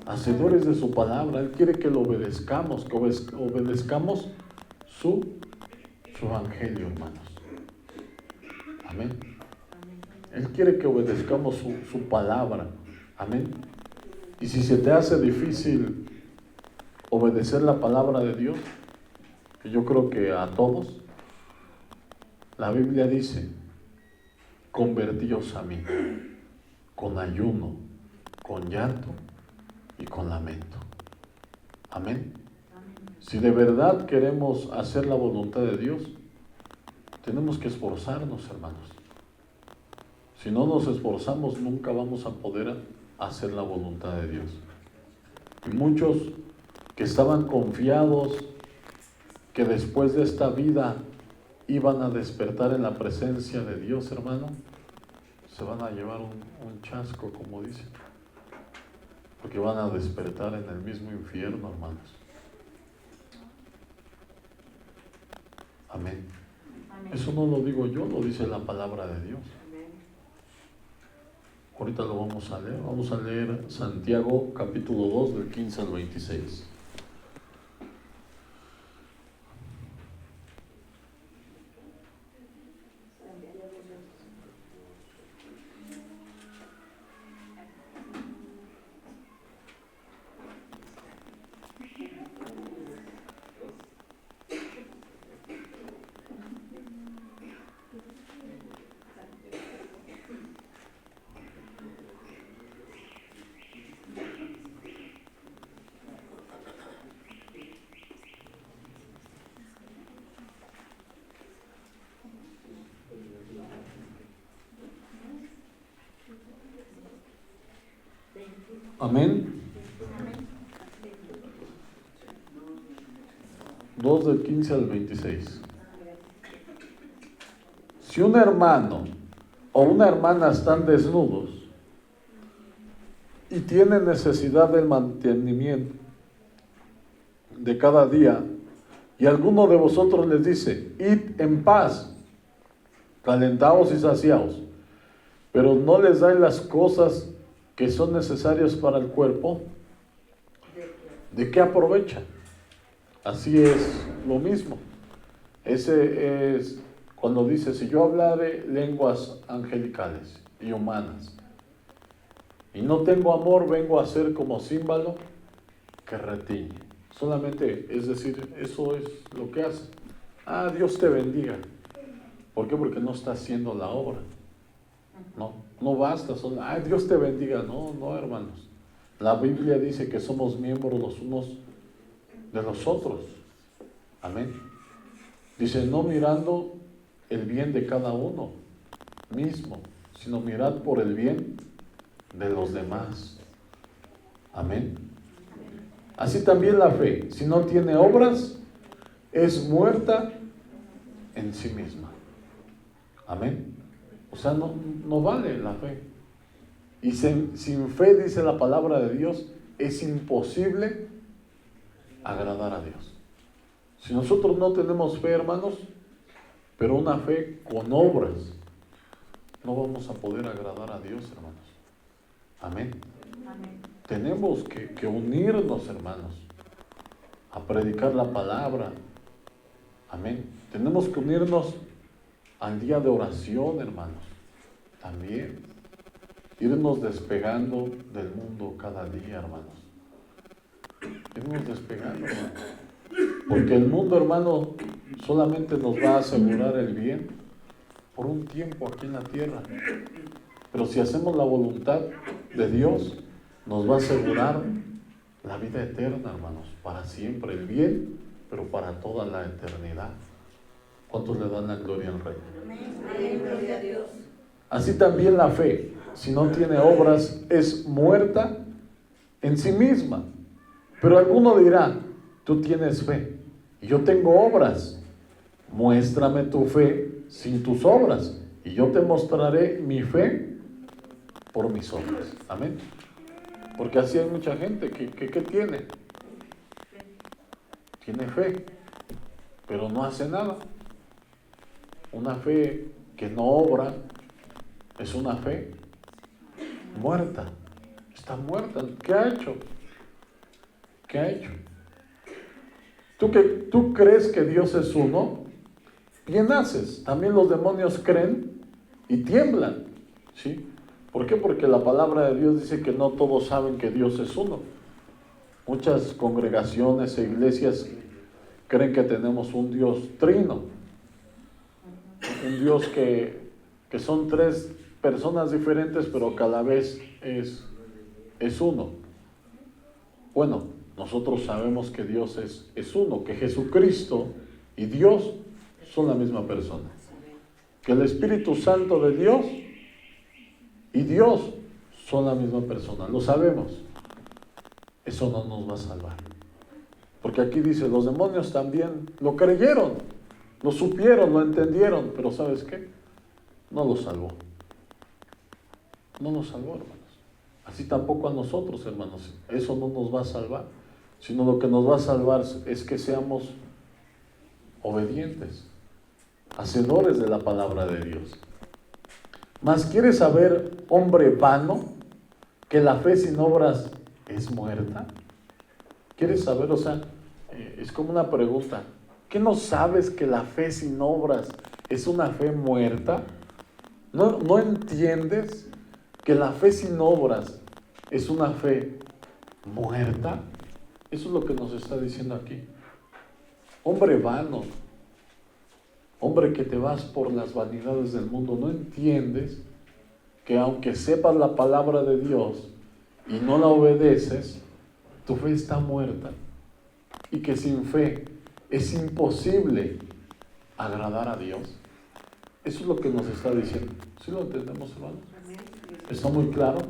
A: Hacedores de su palabra. Él quiere que lo obedezcamos, que obedezcamos su evangelio, hermanos. Amén. Él quiere que obedezcamos su palabra. Amén. Y si se te hace difícil obedecer la palabra de Dios, que yo creo que a todos, la Biblia dice, convertíos a mí, con ayuno, con llanto y con lamento. Amén. Si de verdad queremos hacer la voluntad de Dios, tenemos que esforzarnos, hermanos. Si no nos esforzamos, nunca vamos a poder hacer la voluntad de Dios. Y muchos que estaban confiados que después de esta vida iban a despertar en la presencia de Dios, hermano, se van a llevar un chasco, como dicen, porque van a despertar en el mismo infierno, hermanos. Amén.
B: Amén.
A: Eso no lo digo yo, lo dice la palabra de Dios. Ahorita lo vamos a leer. Vamos a leer Santiago capítulo 2 del 15 al 26. Amén. 2 del 15 al 26. Si un hermano o una hermana están desnudos y tienen necesidad del mantenimiento de cada día, y alguno de vosotros les dice, id en paz, calentaos y saciaos, pero no les dais las cosas que son necesarias para el cuerpo, ¿de qué aprovecha? Así es lo mismo. Ese es cuando dice, si yo hablare lenguas angelicales y humanas y no tengo amor, vengo a ser como címbalo que retiñe. Solamente, es decir, eso es lo que hace. Dios te bendiga. ¿Por qué? Porque no está haciendo la obra. No basta solo, Dios te bendiga. No, hermanos. La Biblia dice que somos miembros los unos de los otros. Amén. Dice, no mirando el bien de cada uno mismo, sino mirad por el bien de los demás. Amén. Así también la fe, si no tiene obras, es muerta en sí misma. Amén. O sea, no vale la fe. Y sin fe, dice la palabra de Dios, es imposible agradar a Dios. Si nosotros no tenemos fe, hermanos, pero una fe con obras, no vamos a poder agradar a Dios, hermanos. Amén.
B: Amén.
A: Tenemos que unirnos, hermanos, a predicar la palabra. Amén. Tenemos que unirnos al día de oración, hermanos. También irnos despegando del mundo cada día, hermanos. Irnos despegando, hermanos. Porque el mundo, hermano, solamente nos va a asegurar el bien por un tiempo aquí en la tierra. Pero si hacemos la voluntad de Dios, nos va a asegurar la vida eterna, hermanos, para siempre. El bien, pero para toda la eternidad. ¿Cuántos le dan la gloria al Rey?
B: Amén. Gloria a Dios.
A: Así también la fe, si no tiene obras, es muerta en sí misma. Pero alguno dirá, tú tienes fe, y yo tengo obras. Muéstrame tu fe sin tus obras, y yo te mostraré mi fe por mis obras. Amén. Porque así hay mucha gente que tiene. Tiene fe, pero no hace nada. Una fe que no obra es una fe muerta. Está muerta. ¿Qué ha hecho? ¿Qué ha hecho? ¿Tú crees que Dios es uno? Bien haces. También los demonios creen y tiemblan. ¿Sí? ¿Por qué? Porque la palabra de Dios dice que no todos saben que Dios es uno. Muchas congregaciones e iglesias creen que tenemos un Dios trino. Un Dios que son tres personas diferentes, pero cada vez es uno. Bueno, nosotros sabemos que Dios es uno, que Jesucristo y Dios son la misma persona. Que el Espíritu Santo de Dios y Dios son la misma persona. Lo sabemos. Eso no nos va a salvar. Porque aquí dice, los demonios también lo creyeron, lo supieron, lo entendieron, pero ¿sabes qué? No lo salvó. No nos salvó, hermanos. Así tampoco a nosotros, hermanos. Eso no nos va a salvar. Sino lo que nos va a salvar es que seamos obedientes, hacedores de la palabra de Dios. Mas ¿quieres saber, hombre vano, que la fe sin obras es muerta? ¿Quieres saber? O sea, es como una pregunta. ¿Qué no sabes que la fe sin obras es una fe muerta? ¿No entiendes que la fe sin obras es una fe muerta? Eso es lo que nos está diciendo aquí. Hombre vano, hombre que te vas por las vanidades del mundo, ¿no entiendes que aunque sepas la palabra de Dios y no la obedeces, tu fe está muerta? Y que sin fe es imposible agradar a Dios. Eso es lo que nos está diciendo. ¿Sí lo entendemos, hermanos? ¿Está muy claro?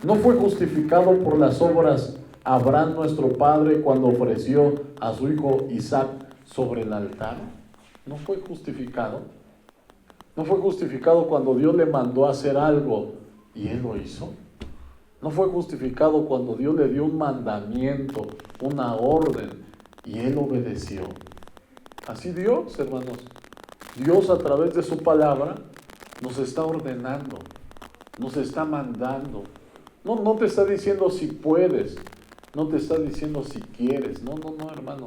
A: ¿No fue justificado por las obras Abraham nuestro padre cuando ofreció a su hijo Isaac sobre el altar? ¿No fue justificado? ¿No fue justificado cuando Dios le mandó a hacer algo y él lo hizo? ¿No fue justificado cuando Dios le dio un mandamiento, una orden, y él obedeció? Así Dios, hermanos. Dios a través de su palabra nos está ordenando, nos está mandando. No te está diciendo si puedes, no te está diciendo si quieres. No, hermano.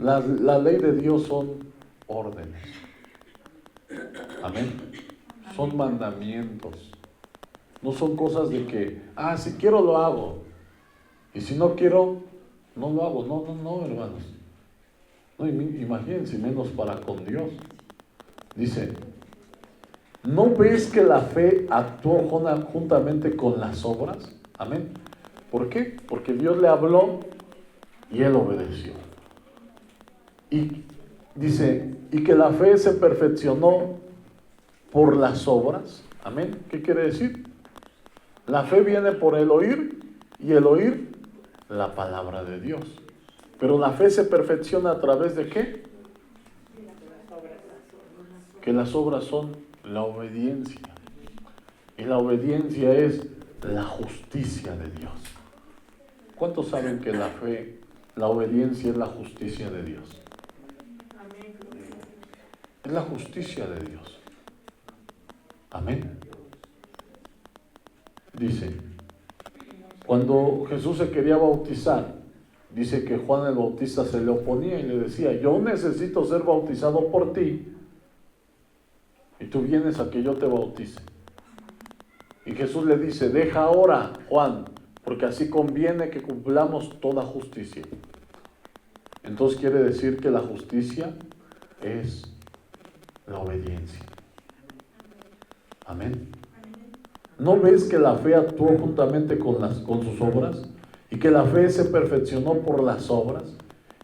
A: La ley de Dios son órdenes. Amén. Son mandamientos. No son cosas de que, si quiero lo hago. Y si no quiero, no lo hago. No, hermanos. No, imagínense, menos para con Dios. Dice, ¿no ves que la fe actuó juntamente con las obras? Amén. ¿Por qué? Porque Dios le habló y él obedeció. Y dice, y que la fe se perfeccionó por las obras. Amén. ¿Qué quiere decir? La fe viene por el oír y el oír la palabra de Dios. Pero la fe se perfecciona a través de ¿qué? Que las obras son la obediencia. Y la obediencia es la justicia de Dios. ¿Cuántos saben que la fe, la obediencia es la justicia de Dios? Es la justicia de Dios. Amén. Dice, cuando Jesús se quería bautizar, dice que Juan el Bautista se le oponía y le decía, yo necesito ser bautizado por ti y tú vienes a que yo te bautice. Y Jesús le dice, deja ahora, Juan, porque así conviene que cumplamos toda justicia. Entonces quiere decir que la justicia es la obediencia. Amén. ¿No ves que la fe actuó juntamente con sus obras? Y que la fe se perfeccionó por las obras.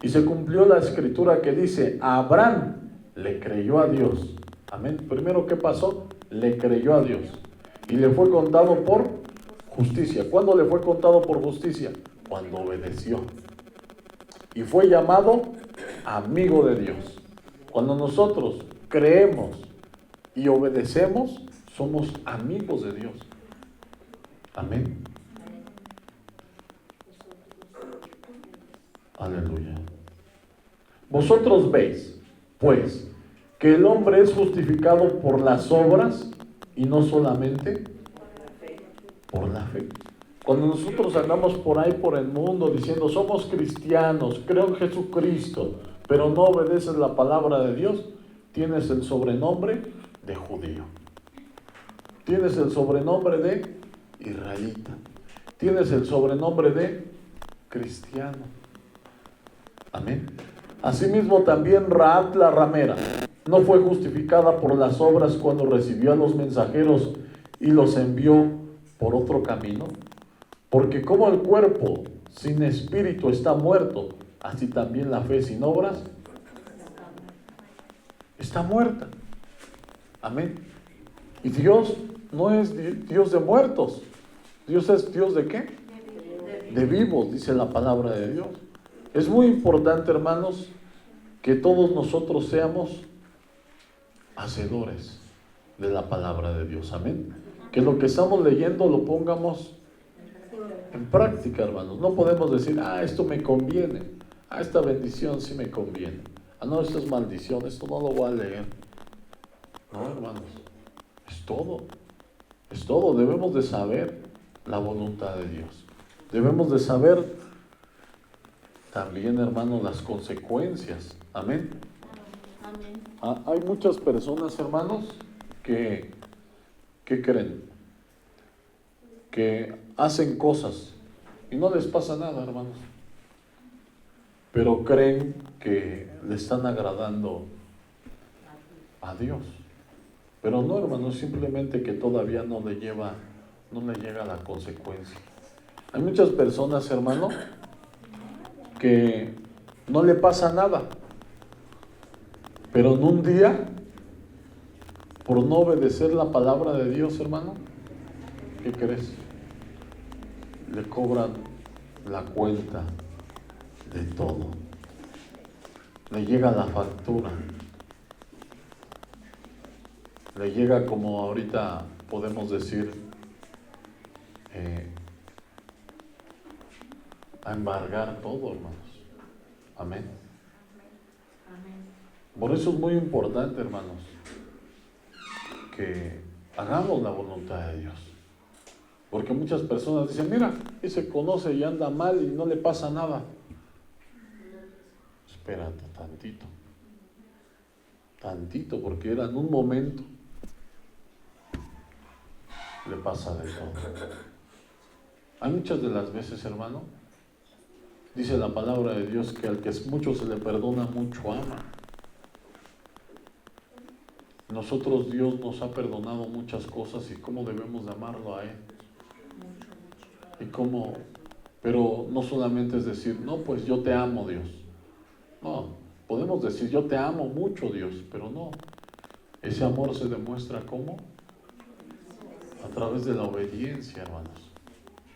A: Y se cumplió la escritura que dice, Abraham le creyó a Dios. Amén. Primero, ¿qué pasó? Le creyó a Dios. Y le fue contado por justicia. ¿Cuándo le fue contado por justicia? Cuando obedeció. Y fue llamado amigo de Dios. Cuando nosotros creemos y obedecemos, somos amigos de Dios. Amén. Aleluya. Vosotros veis, pues, que el hombre es justificado por las obras y no solamente por la fe. Cuando nosotros andamos por ahí por el mundo diciendo somos cristianos, creo en Jesucristo, pero no obedeces la palabra de Dios, tienes el sobrenombre de judío. Tienes el sobrenombre de israelita. Tienes el sobrenombre de cristiano. Amén. Asimismo también Rahab la ramera no fue justificada por las obras cuando recibió a los mensajeros y los envió por otro camino. Porque como el cuerpo sin espíritu está muerto, así también la fe sin obras está muerta. Amén. Y Dios no es Dios de muertos. Dios es Dios de ¿qué? De vivos, dice la palabra de Dios. Es muy importante, hermanos, que todos nosotros seamos hacedores de la palabra de Dios. Amén. Que lo que estamos leyendo lo pongamos en práctica, hermanos. No podemos decir, esto me conviene. Esta bendición sí me conviene. No, esto es maldición, esto no lo voy a leer. No, hermanos. Es todo. Es todo. Debemos de saber la voluntad de Dios. Debemos de saber también, hermanos, las consecuencias. Amén. Amén. Hay muchas personas, hermanos, que creen que hacen cosas y no les pasa nada, hermanos, pero creen que le están agradando a Dios. Pero no, hermanos, simplemente que todavía no le llega la consecuencia. Hay muchas personas, hermano, que no le pasa nada, pero en un día, por no obedecer la palabra de Dios, hermano, ¿qué crees? Le cobran la cuenta de todo. Le llega la factura. Le llega, como ahorita podemos decir, a embargar todo, hermanos. Amén. Por eso es muy importante, hermanos, que hagamos la voluntad de Dios. Porque muchas personas dicen, mira, y se conoce y anda mal y no le pasa nada. espérate tantito, porque era en un momento, le pasa de todo. Hay muchas de las veces, hermano, dice la palabra de Dios que al que mucho se le perdona, mucho ama. Nosotros, Dios nos ha perdonado muchas cosas y cómo debemos de amarlo a Él. Y cómo, pero no solamente es decir, no, pues yo te amo, Dios. No, podemos decir, yo te amo mucho, Dios, pero no. Ese amor se demuestra ¿cómo? A través de la obediencia, hermanos.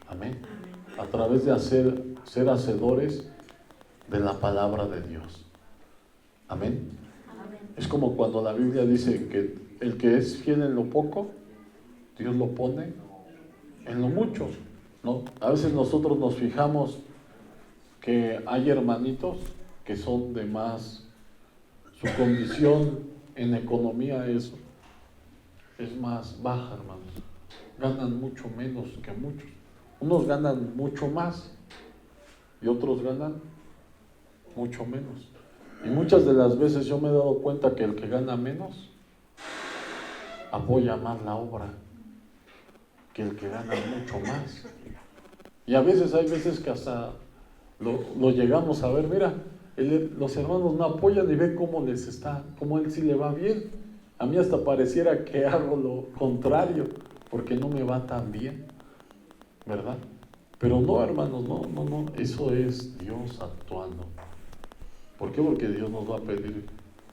A: Amén. A través de ser hacedores de la palabra de Dios. Amén. Es como cuando la Biblia dice que el que es fiel en lo poco, Dios lo pone en lo mucho, ¿no? A veces nosotros nos fijamos que hay hermanitos que son de más, su condición en economía es más baja, hermanos. Ganan mucho menos que muchos. Unos ganan mucho más y otros ganan mucho menos. Y muchas de las veces yo me he dado cuenta que el que gana menos apoya más la obra que el que gana mucho más. Y a veces hay veces que hasta lo llegamos a ver, mira, los hermanos no apoyan y ve cómo les está, cómo él sí le va bien. A mí hasta pareciera que hago lo contrario, porque no me va tan bien, ¿verdad? Pero no, hermanos, no, eso es Dios actuando. ¿Por qué? Porque Dios nos va a pedir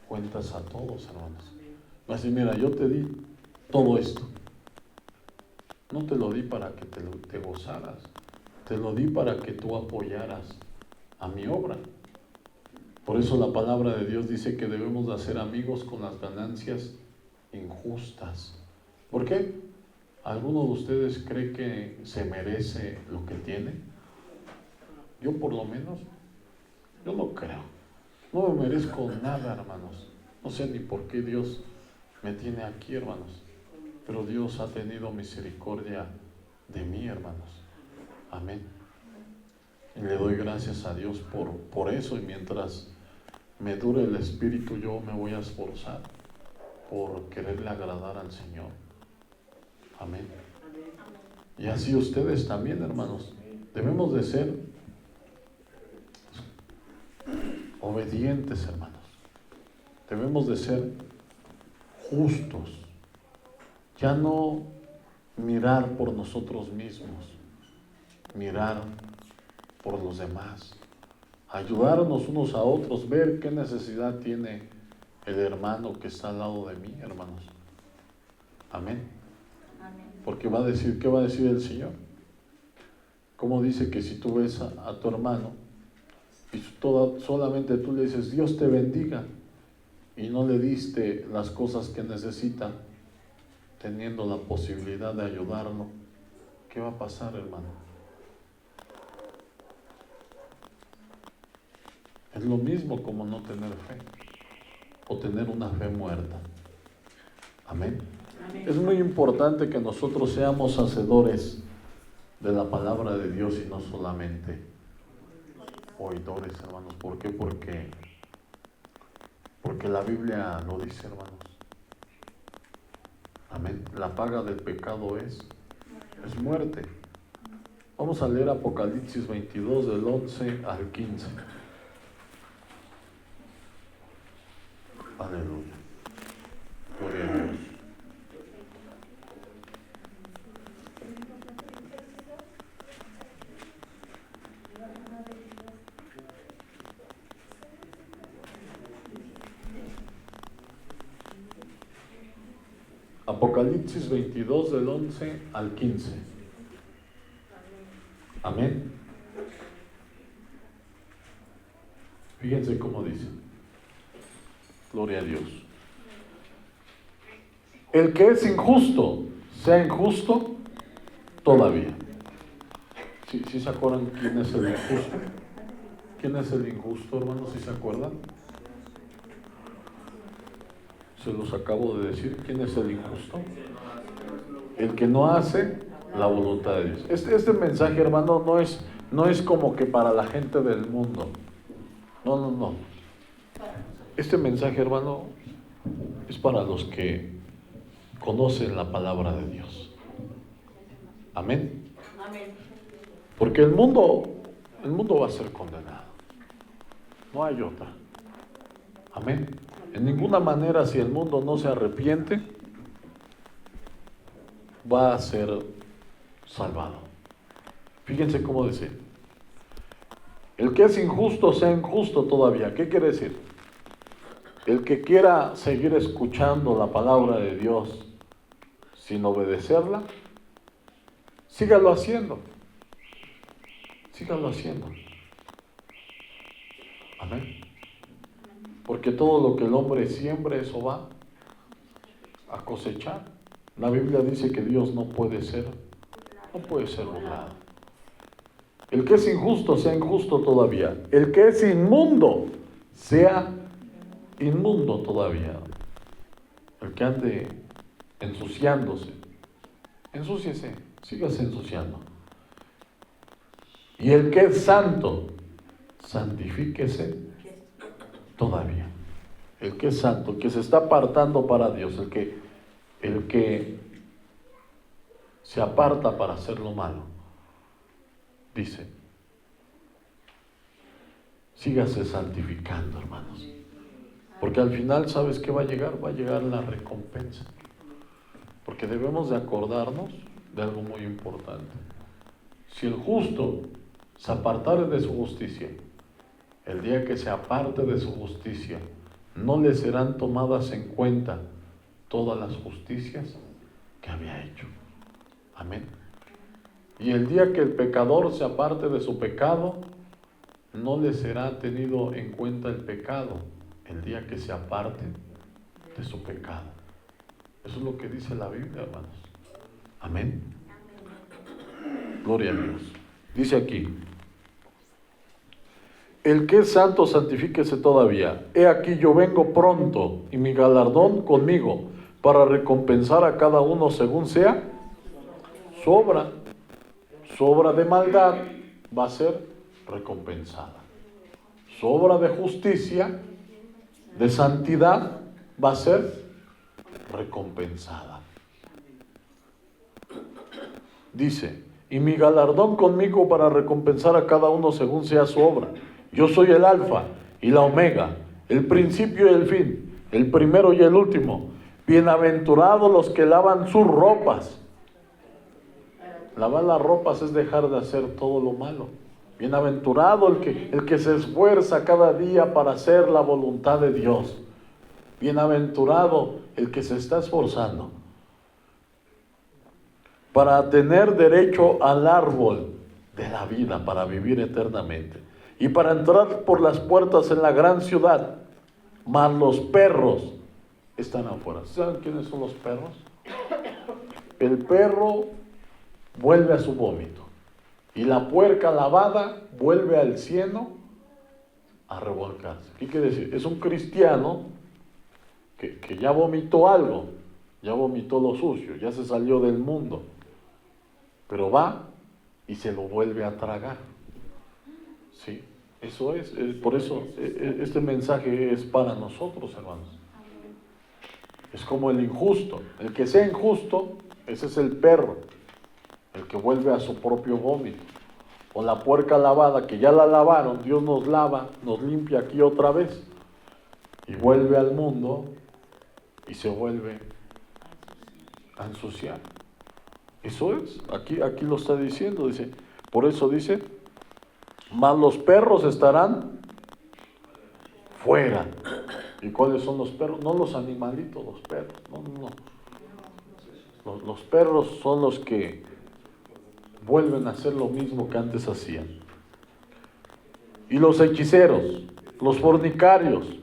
A: cuentas a todos, hermanos. Va a decir, mira, yo te di todo esto. No te lo di para que te gozaras. Te lo di para que tú apoyaras a mi obra. Por eso la palabra de Dios dice que debemos de hacer amigos con las ganancias injustas. ¿Por qué? ¿Alguno de ustedes cree que se merece lo que tiene? Yo por lo menos, yo no creo. No me merezco nada, hermanos. No sé ni por qué Dios me tiene aquí, hermanos. Pero Dios ha tenido misericordia de mí, hermanos. Amén. Y le doy gracias a Dios por eso. Y mientras me dure el espíritu, yo me voy a esforzar por quererle agradar al Señor. Amén. Y así ustedes también, hermanos. Debemos de ser obedientes, hermanos. Debemos de ser justos. Ya no mirar por nosotros mismos, mirar por los demás. Ayudarnos unos a otros, ver qué necesidad tiene el hermano que está al lado de mí, hermanos. Amén. Porque va a decir, ¿qué va a decir el Señor? ¿Cómo dice que si tú ves a tu hermano y solamente tú le dices, Dios te bendiga, y no le diste las cosas que necesita, teniendo la posibilidad de ayudarlo, ¿qué va a pasar, hermano? Es lo mismo como no tener fe o tener una fe muerta. Amén. Amén. Es muy importante que nosotros seamos hacedores de la palabra de Dios y no solamente oidores, hermanos. ¿Por qué? Porque la Biblia lo dice, hermanos. Amén. La paga del pecado es muerte. Vamos a leer Apocalipsis 22 del 11 al 15. Aleluya. Gloria a Dios. Apocalipsis 22 del 11 al 15. Amén. Fíjense cómo dice. Gloria a Dios. El que es injusto, sea injusto todavía. ¿Sí se acuerdan quién es el injusto? ¿Quién es el injusto, hermanos? ¿Sí se acuerdan? Se los acabo de decir. ¿Quién es el injusto? El que no hace la voluntad de Dios. Este mensaje, hermano, no es como que para la gente del mundo. No. Este mensaje, hermano, es para los que conocen la palabra de Dios. Amén.
B: Amén.
A: Porque el mundo va a ser condenado. No hay otra. Amén. En ninguna manera, si el mundo no se arrepiente, va a ser salvado. Fíjense cómo dice: el que es injusto sea injusto todavía. ¿Qué quiere decir? El que quiera seguir escuchando la palabra de Dios sin obedecerla, sígalo haciendo. Sígalo haciendo. Amén. Porque todo lo que el hombre siembre, eso va a cosechar. La Biblia dice que Dios no puede ser burlado. El que es injusto sea injusto todavía. El que es inmundo sea inmundo todavía. El que ande ensuciándose, ensúciese, sígase ensuciando. Y el que es santo, santifíquese todavía. El que es santo, el que se está apartando para Dios, el que se aparta para hacer lo malo, dice, sígase santificando, hermanos. Porque al final, ¿sabes qué va a llegar? Va a llegar la recompensa. Porque debemos de acordarnos de algo muy importante. Si el justo se apartare de su justicia, el día que se aparte de su justicia, no le serán tomadas en cuenta todas las justicias que había hecho. Amén. Y el día que el pecador se aparte de su pecado, no le será tenido en cuenta el pecado, el día que se aparte de su pecado. Eso es lo que dice la Biblia, hermanos. Amén. Gloria a Dios. Dice aquí: el que es santo, santifíquese todavía. He aquí yo vengo pronto, y mi galardón conmigo, para recompensar a cada uno según sea su obra. Su obra de maldad va a ser recompensada. Su obra de justicia, de santidad, va a ser recompensada. Dice: y mi galardón conmigo para recompensar a cada uno según sea su obra. Yo soy el Alfa y la Omega, el principio y el fin, el primero y el último. Bienaventurados los que lavan sus ropas. Lavar las ropas es dejar de hacer todo lo malo. Bienaventurado el que se esfuerza cada día para hacer la voluntad de Dios. Bienaventurado el que se está esforzando para tener derecho al árbol de la vida, para vivir eternamente, y para entrar por las puertas en la gran ciudad. Mas los perros están afuera. ¿Saben quiénes son los perros? El perro vuelve a su vómito, y la puerca lavada vuelve al cieno a revolcarse. ¿Qué quiere decir? Es un cristiano que ya vomitó algo, ya vomitó lo sucio, ya se salió del mundo, pero va y se lo vuelve a tragar. Sí, eso es. Por eso este mensaje es para nosotros, hermanos. Es como el injusto. El que sea injusto, ese es el perro, el que vuelve a su propio vómito. O la puerca lavada, que ya la lavaron, Dios nos lava, nos limpia aquí otra vez, y vuelve al mundo y se vuelve a ensuciar. Eso es, aquí lo está diciendo, dice, por eso dice, mas los perros estarán fuera. ¿Y cuáles son los perros? No los animalitos, los perros, no. Los perros son los que vuelven a hacer lo mismo que antes hacían. Y los hechiceros, los fornicarios,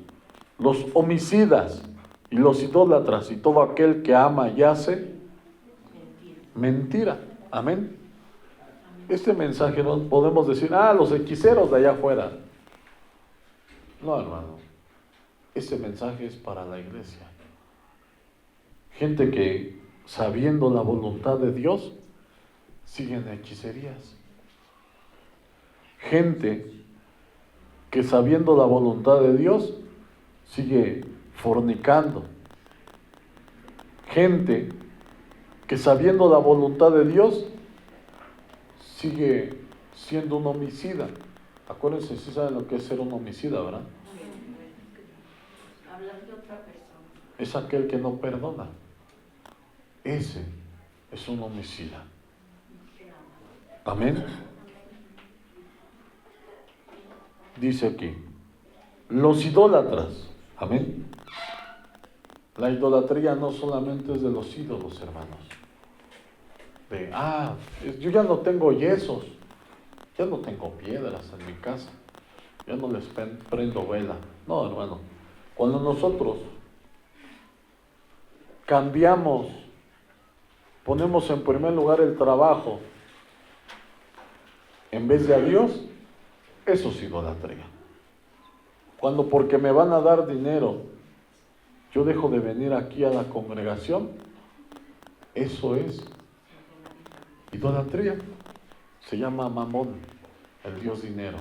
A: los homicidas y los idólatras y todo aquel que ama y hace mentira. Amén. Este mensaje no podemos decir, los hechiceros de allá afuera. No, hermano. Este mensaje es para la iglesia. Gente que, sabiendo la voluntad de Dios, siguen hechicerías. Gente que, sabiendo la voluntad de Dios, sigue fornicando. Gente que sabiendo la voluntad de Dios, sigue siendo un homicida. Acuérdense, si saben lo que es ser un homicida, ¿verdad?
B: Hablar de otra persona.
A: Es aquel que no perdona. Ese es un homicida. Amén. Dice aquí, los idólatras. Amén. La idolatría no solamente es de los ídolos, hermanos. Yo ya no tengo yesos, ya no tengo piedras en mi casa, ya no les prendo vela. No, hermano, cuando nosotros cambiamos, ponemos en primer lugar el trabajo en vez de a Dios, eso es idolatría. Cuando porque me van a dar dinero, yo dejo de venir aquí a la congregación, eso es idolatría. Se llama Mamón, el Dios dinero,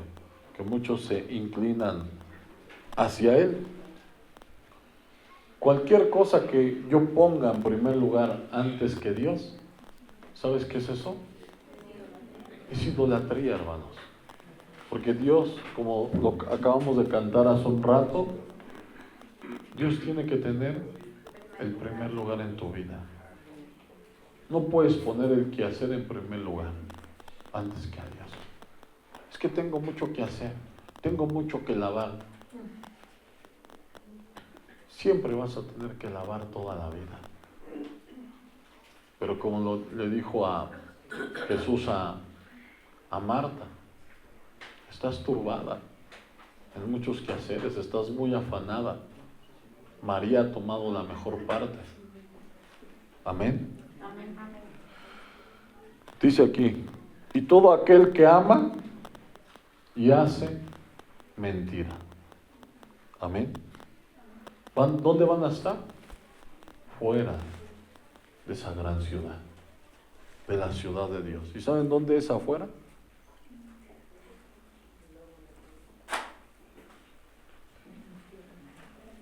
A: que muchos se inclinan hacia él. Cualquier cosa que yo ponga en primer lugar antes que Dios, ¿sabes qué es eso? Es idolatría, hermanos. Porque Dios, como lo acabamos de cantar hace un rato, Dios tiene que tener el primer lugar en tu vida. No puedes poner el quehacer en primer lugar antes que a Dios. Es que tengo mucho que hacer, tengo mucho que lavar. Siempre vas a tener que lavar toda la vida. Pero como le dijo a Jesús a Marta, estás turbada en muchos quehaceres, estás muy afanada. María ha tomado la mejor parte. Amén.
B: Amén.
A: Dice aquí, y todo aquel que ama y hace mentira. Amén. ¿Dónde van a estar? Fuera de esa gran ciudad, de la ciudad de Dios. ¿Y saben dónde es afuera?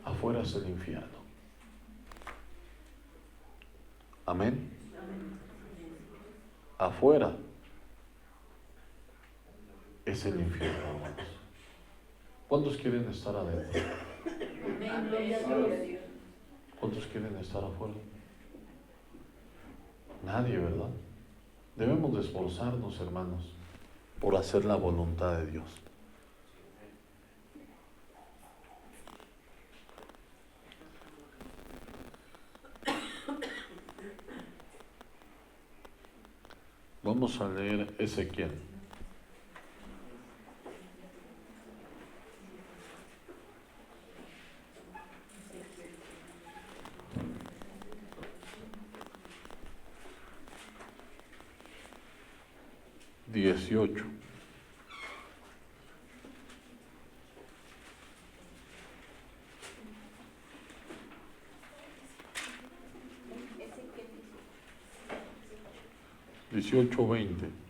A: Afuera es el infierno. Amén. Afuera es el infierno, hermanos. ¿Cuántos quieren estar adentro? ¿Cuántos quieren estar afuera? Nadie, ¿verdad? Debemos de esforzarnos, hermanos, por hacer la voluntad de Dios. Vamos a leer Ezequiel. Dieciocho. Dieciocho, 20.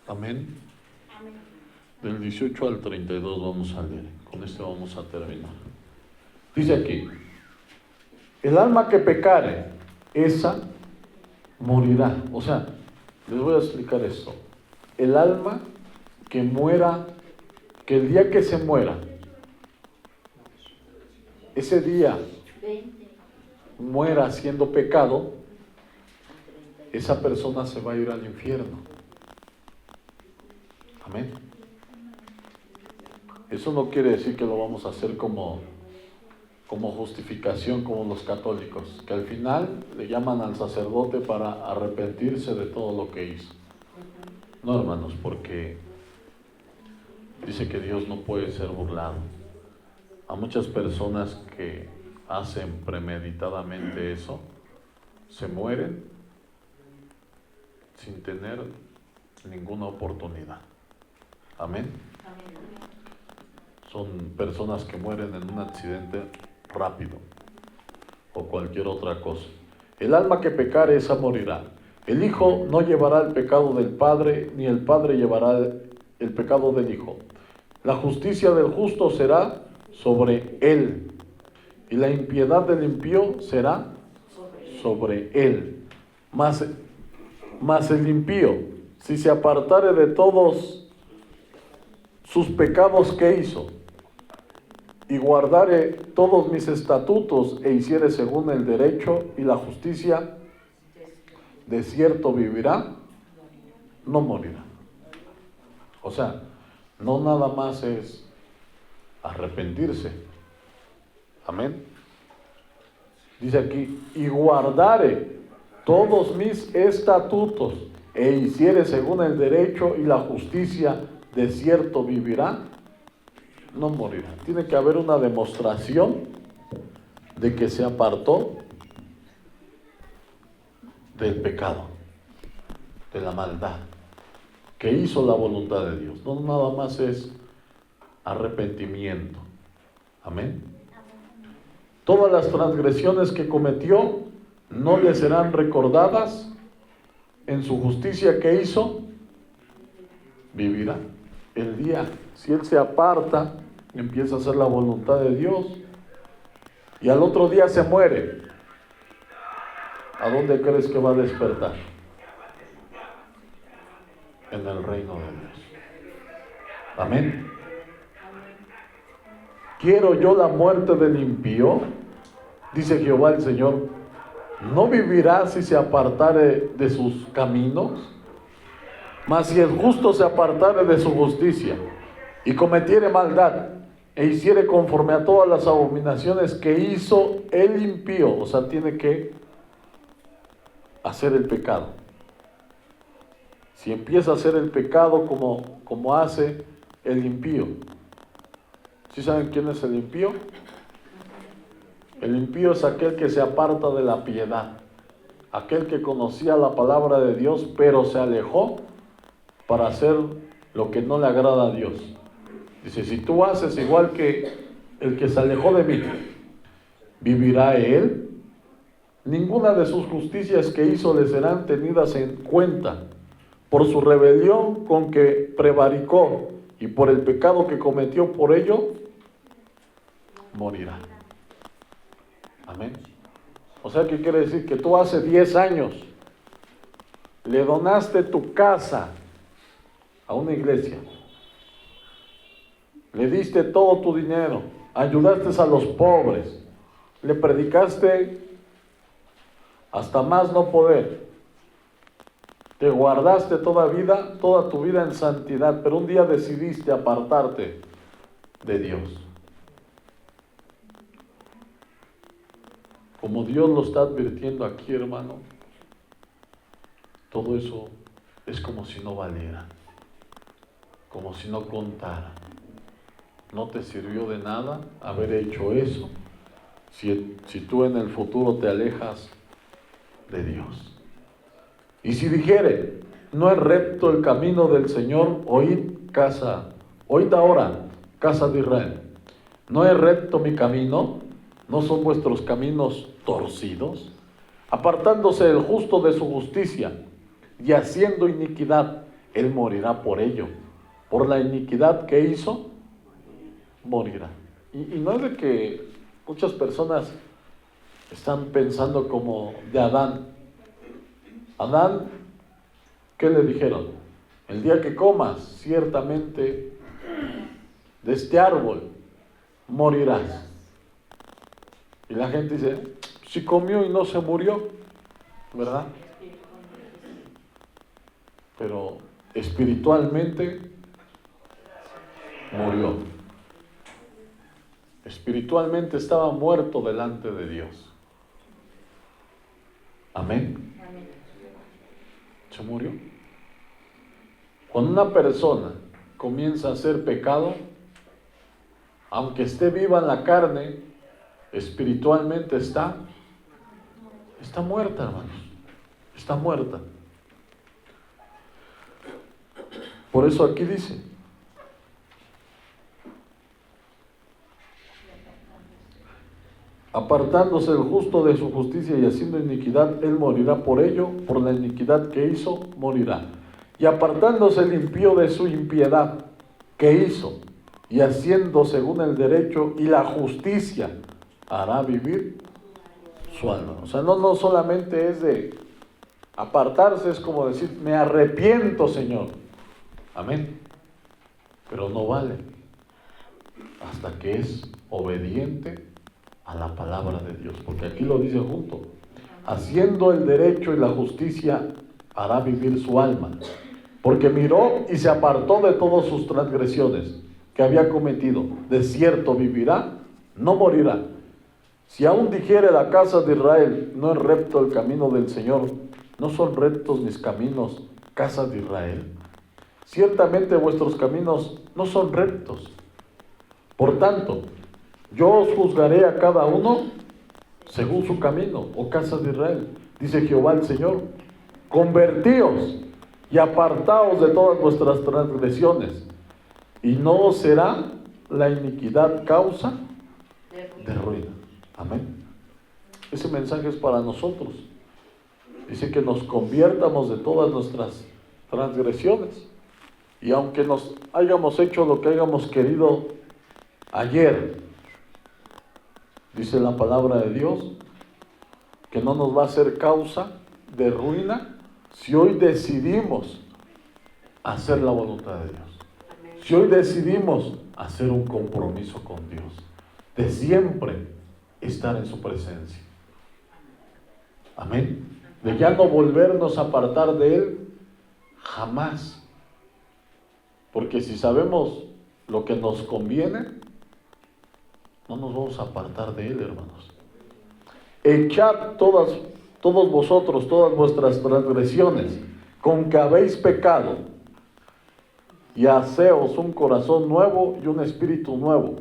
A: Amén. Del 18 al 32 vamos a leer. Con esto vamos a terminar. Dice aquí, el alma que pecare, esa morirá. O sea, les voy a explicar esto. El alma que muera, que el día que se muera, ese día muera haciendo pecado, esa persona se va a ir al infierno. Amén. Eso no quiere decir que lo vamos a hacer como justificación como los católicos, que al final le llaman al sacerdote para arrepentirse de todo lo que hizo. No, hermanos, porque dice que Dios no puede ser burlado. A muchas personas que hacen premeditadamente eso, se mueren sin tener ninguna oportunidad. Amén. Son personas que mueren en un accidente rápido o cualquier otra cosa. El alma que pecare, esa morirá. El Hijo no llevará el pecado del Padre, ni el Padre llevará el pecado del Hijo. La justicia del justo será sobre él, y la impiedad del impío será sobre él. Mas el impío, si se apartare de todos sus pecados que hizo, y guardare todos mis estatutos, e hiciere según el derecho y la justicia, de cierto vivirá, no morirá. O sea, no nada más es arrepentirse. Amén. Dice aquí, y guardare todos mis estatutos, e hiciere según el derecho y la justicia, de cierto vivirá, no morirá. Tiene que haber una demostración de que se apartó del pecado, de la maldad, que hizo la voluntad de Dios. No nada más es arrepentimiento. Amén. Todas las transgresiones que cometió no le serán recordadas. En su justicia que hizo, vivirá. El día, si él se aparta, empieza a hacer la voluntad de Dios, y al otro día se muere, ¿a dónde crees que va a despertar? En el reino de Dios. Amén. ¿Quiero yo la muerte del impío? Dice Jehová el Señor. ¿No vivirá si se apartare de sus caminos? Mas si el justo se apartare de su justicia y cometiere maldad, e hiciere conforme a todas las abominaciones que hizo el impío, o sea, tiene que hacer el pecado. Si empieza a hacer el pecado como hace el impío. ¿Sí saben quién es el impío? El impío es aquel que se aparta de la piedad, aquel que conocía la palabra de Dios, pero se alejó para hacer lo que no le agrada a Dios. Dice, si tú haces igual que el que se alejó de mí, ¿vivirá él? Ninguna de sus justicias que hizo le serán tenidas en cuenta. Por su rebelión con que prevaricó y por el pecado que cometió, por ello morirá. Amén. O sea, ¿qué quiere decir? Que tú hace 10 años le donaste tu casa a una iglesia, le diste todo tu dinero, ayudaste a los pobres, le predicaste hasta más no poder, te guardaste toda tu vida en santidad, pero un día decidiste apartarte de Dios. Como Dios lo está advirtiendo aquí, hermano, todo eso es como si no valiera, como si no contara. No te sirvió de nada haber hecho eso si tú en el futuro te alejas de Dios. Y si dijere, no es recto el camino del Señor, oíd ahora, casa de Israel, no es recto mi camino, no son vuestros caminos torcidos, apartándose el justo de su justicia y haciendo iniquidad, él morirá por ello. Por la iniquidad que hizo, morirá. Y no es de que muchas personas están pensando como de Adán. Adán, ¿qué le dijeron? El día que comas ciertamente de este árbol, morirás. Y la gente dice, si comió y no se murió, ¿verdad? Pero espiritualmente murió. Espiritualmente estaba muerto delante de Dios. Amén. Se murió. Cuando una persona comienza a hacer pecado, aunque esté viva en la carne, espiritualmente está está muerta, hermanos. Está muerta. Por eso aquí dice, apartándose el justo de su justicia y haciendo iniquidad, él morirá por ello, por la iniquidad que hizo, morirá. Y apartándose el impío de su impiedad que hizo, y haciendo según el derecho y la justicia, hará vivir su alma. O sea, no solamente es de apartarse, es como decir, me arrepiento, Señor. Amén. Pero no vale hasta que es obediente a la palabra de Dios, porque aquí lo dice junto, haciendo el derecho y la justicia hará vivir su alma, porque miró y se apartó de todas sus transgresiones que había cometido, de cierto vivirá, no morirá. Si aún dijere la casa de Israel, no es recto el camino del Señor, no son rectos mis caminos, casa de Israel. Ciertamente vuestros caminos no son rectos. Por tanto, yo os juzgaré a cada uno según su camino, oh casa de Israel. Dice Jehová el Señor, convertíos y apartaos de todas vuestras transgresiones, y no os será la iniquidad causa de ruina. Amén. Ese mensaje es para nosotros. Dice que nos conviertamos de todas nuestras transgresiones. Y aunque nos hayamos hecho lo que hayamos querido ayer, dice la palabra de Dios, que no nos va a ser causa de ruina si hoy decidimos hacer la voluntad de Dios. Si hoy decidimos hacer un compromiso con Dios, de siempre estar en su presencia. Amén. De ya no volvernos a apartar de Él jamás. Porque si sabemos lo que nos conviene, no nos vamos a apartar de Él, hermanos. Echad todos vosotros, todas vuestras transgresiones, con que habéis pecado, y haceos un corazón nuevo y un espíritu nuevo.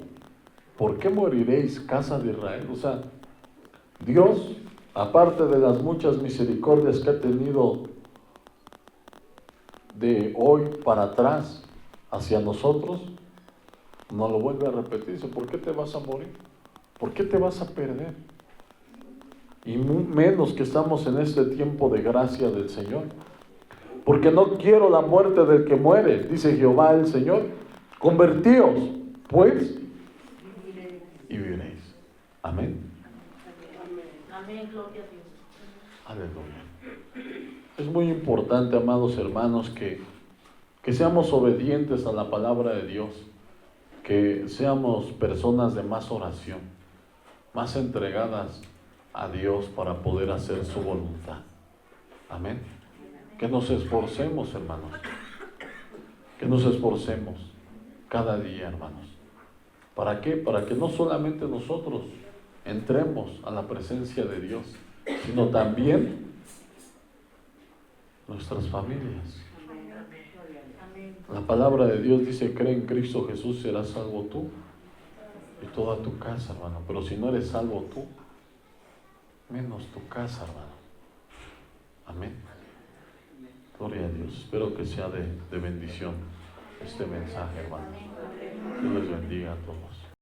A: ¿Por qué moriréis, casa de Israel? O sea, Dios, aparte de las muchas misericordias que ha tenido de hoy para atrás hacia nosotros, no lo vuelve a repetir. Dice, ¿por qué te vas a morir? ¿Por qué te vas a perder? Y menos que estamos en este tiempo de gracia del Señor. Porque no quiero la muerte del que muere, dice Jehová el Señor. Convertíos, pues, y viviréis. Amén.
B: Amén, gloria a Dios.
A: Aleluya. Es muy importante, amados hermanos, que seamos obedientes a la palabra de Dios, que seamos personas de más oración, más entregadas a Dios para poder hacer su voluntad. Amén. Que nos esforcemos, hermanos. Que nos esforcemos cada día, hermanos. ¿Para qué? Para que no solamente nosotros entremos a la presencia de Dios, sino también nuestras familias. La palabra de Dios dice, cree en Cristo Jesús, serás salvo tú y toda tu casa, hermano. Pero si no eres salvo tú, menos tu casa, hermano. Amén. Gloria a Dios. Espero que sea de bendición este mensaje, hermanos. Dios les bendiga a todos.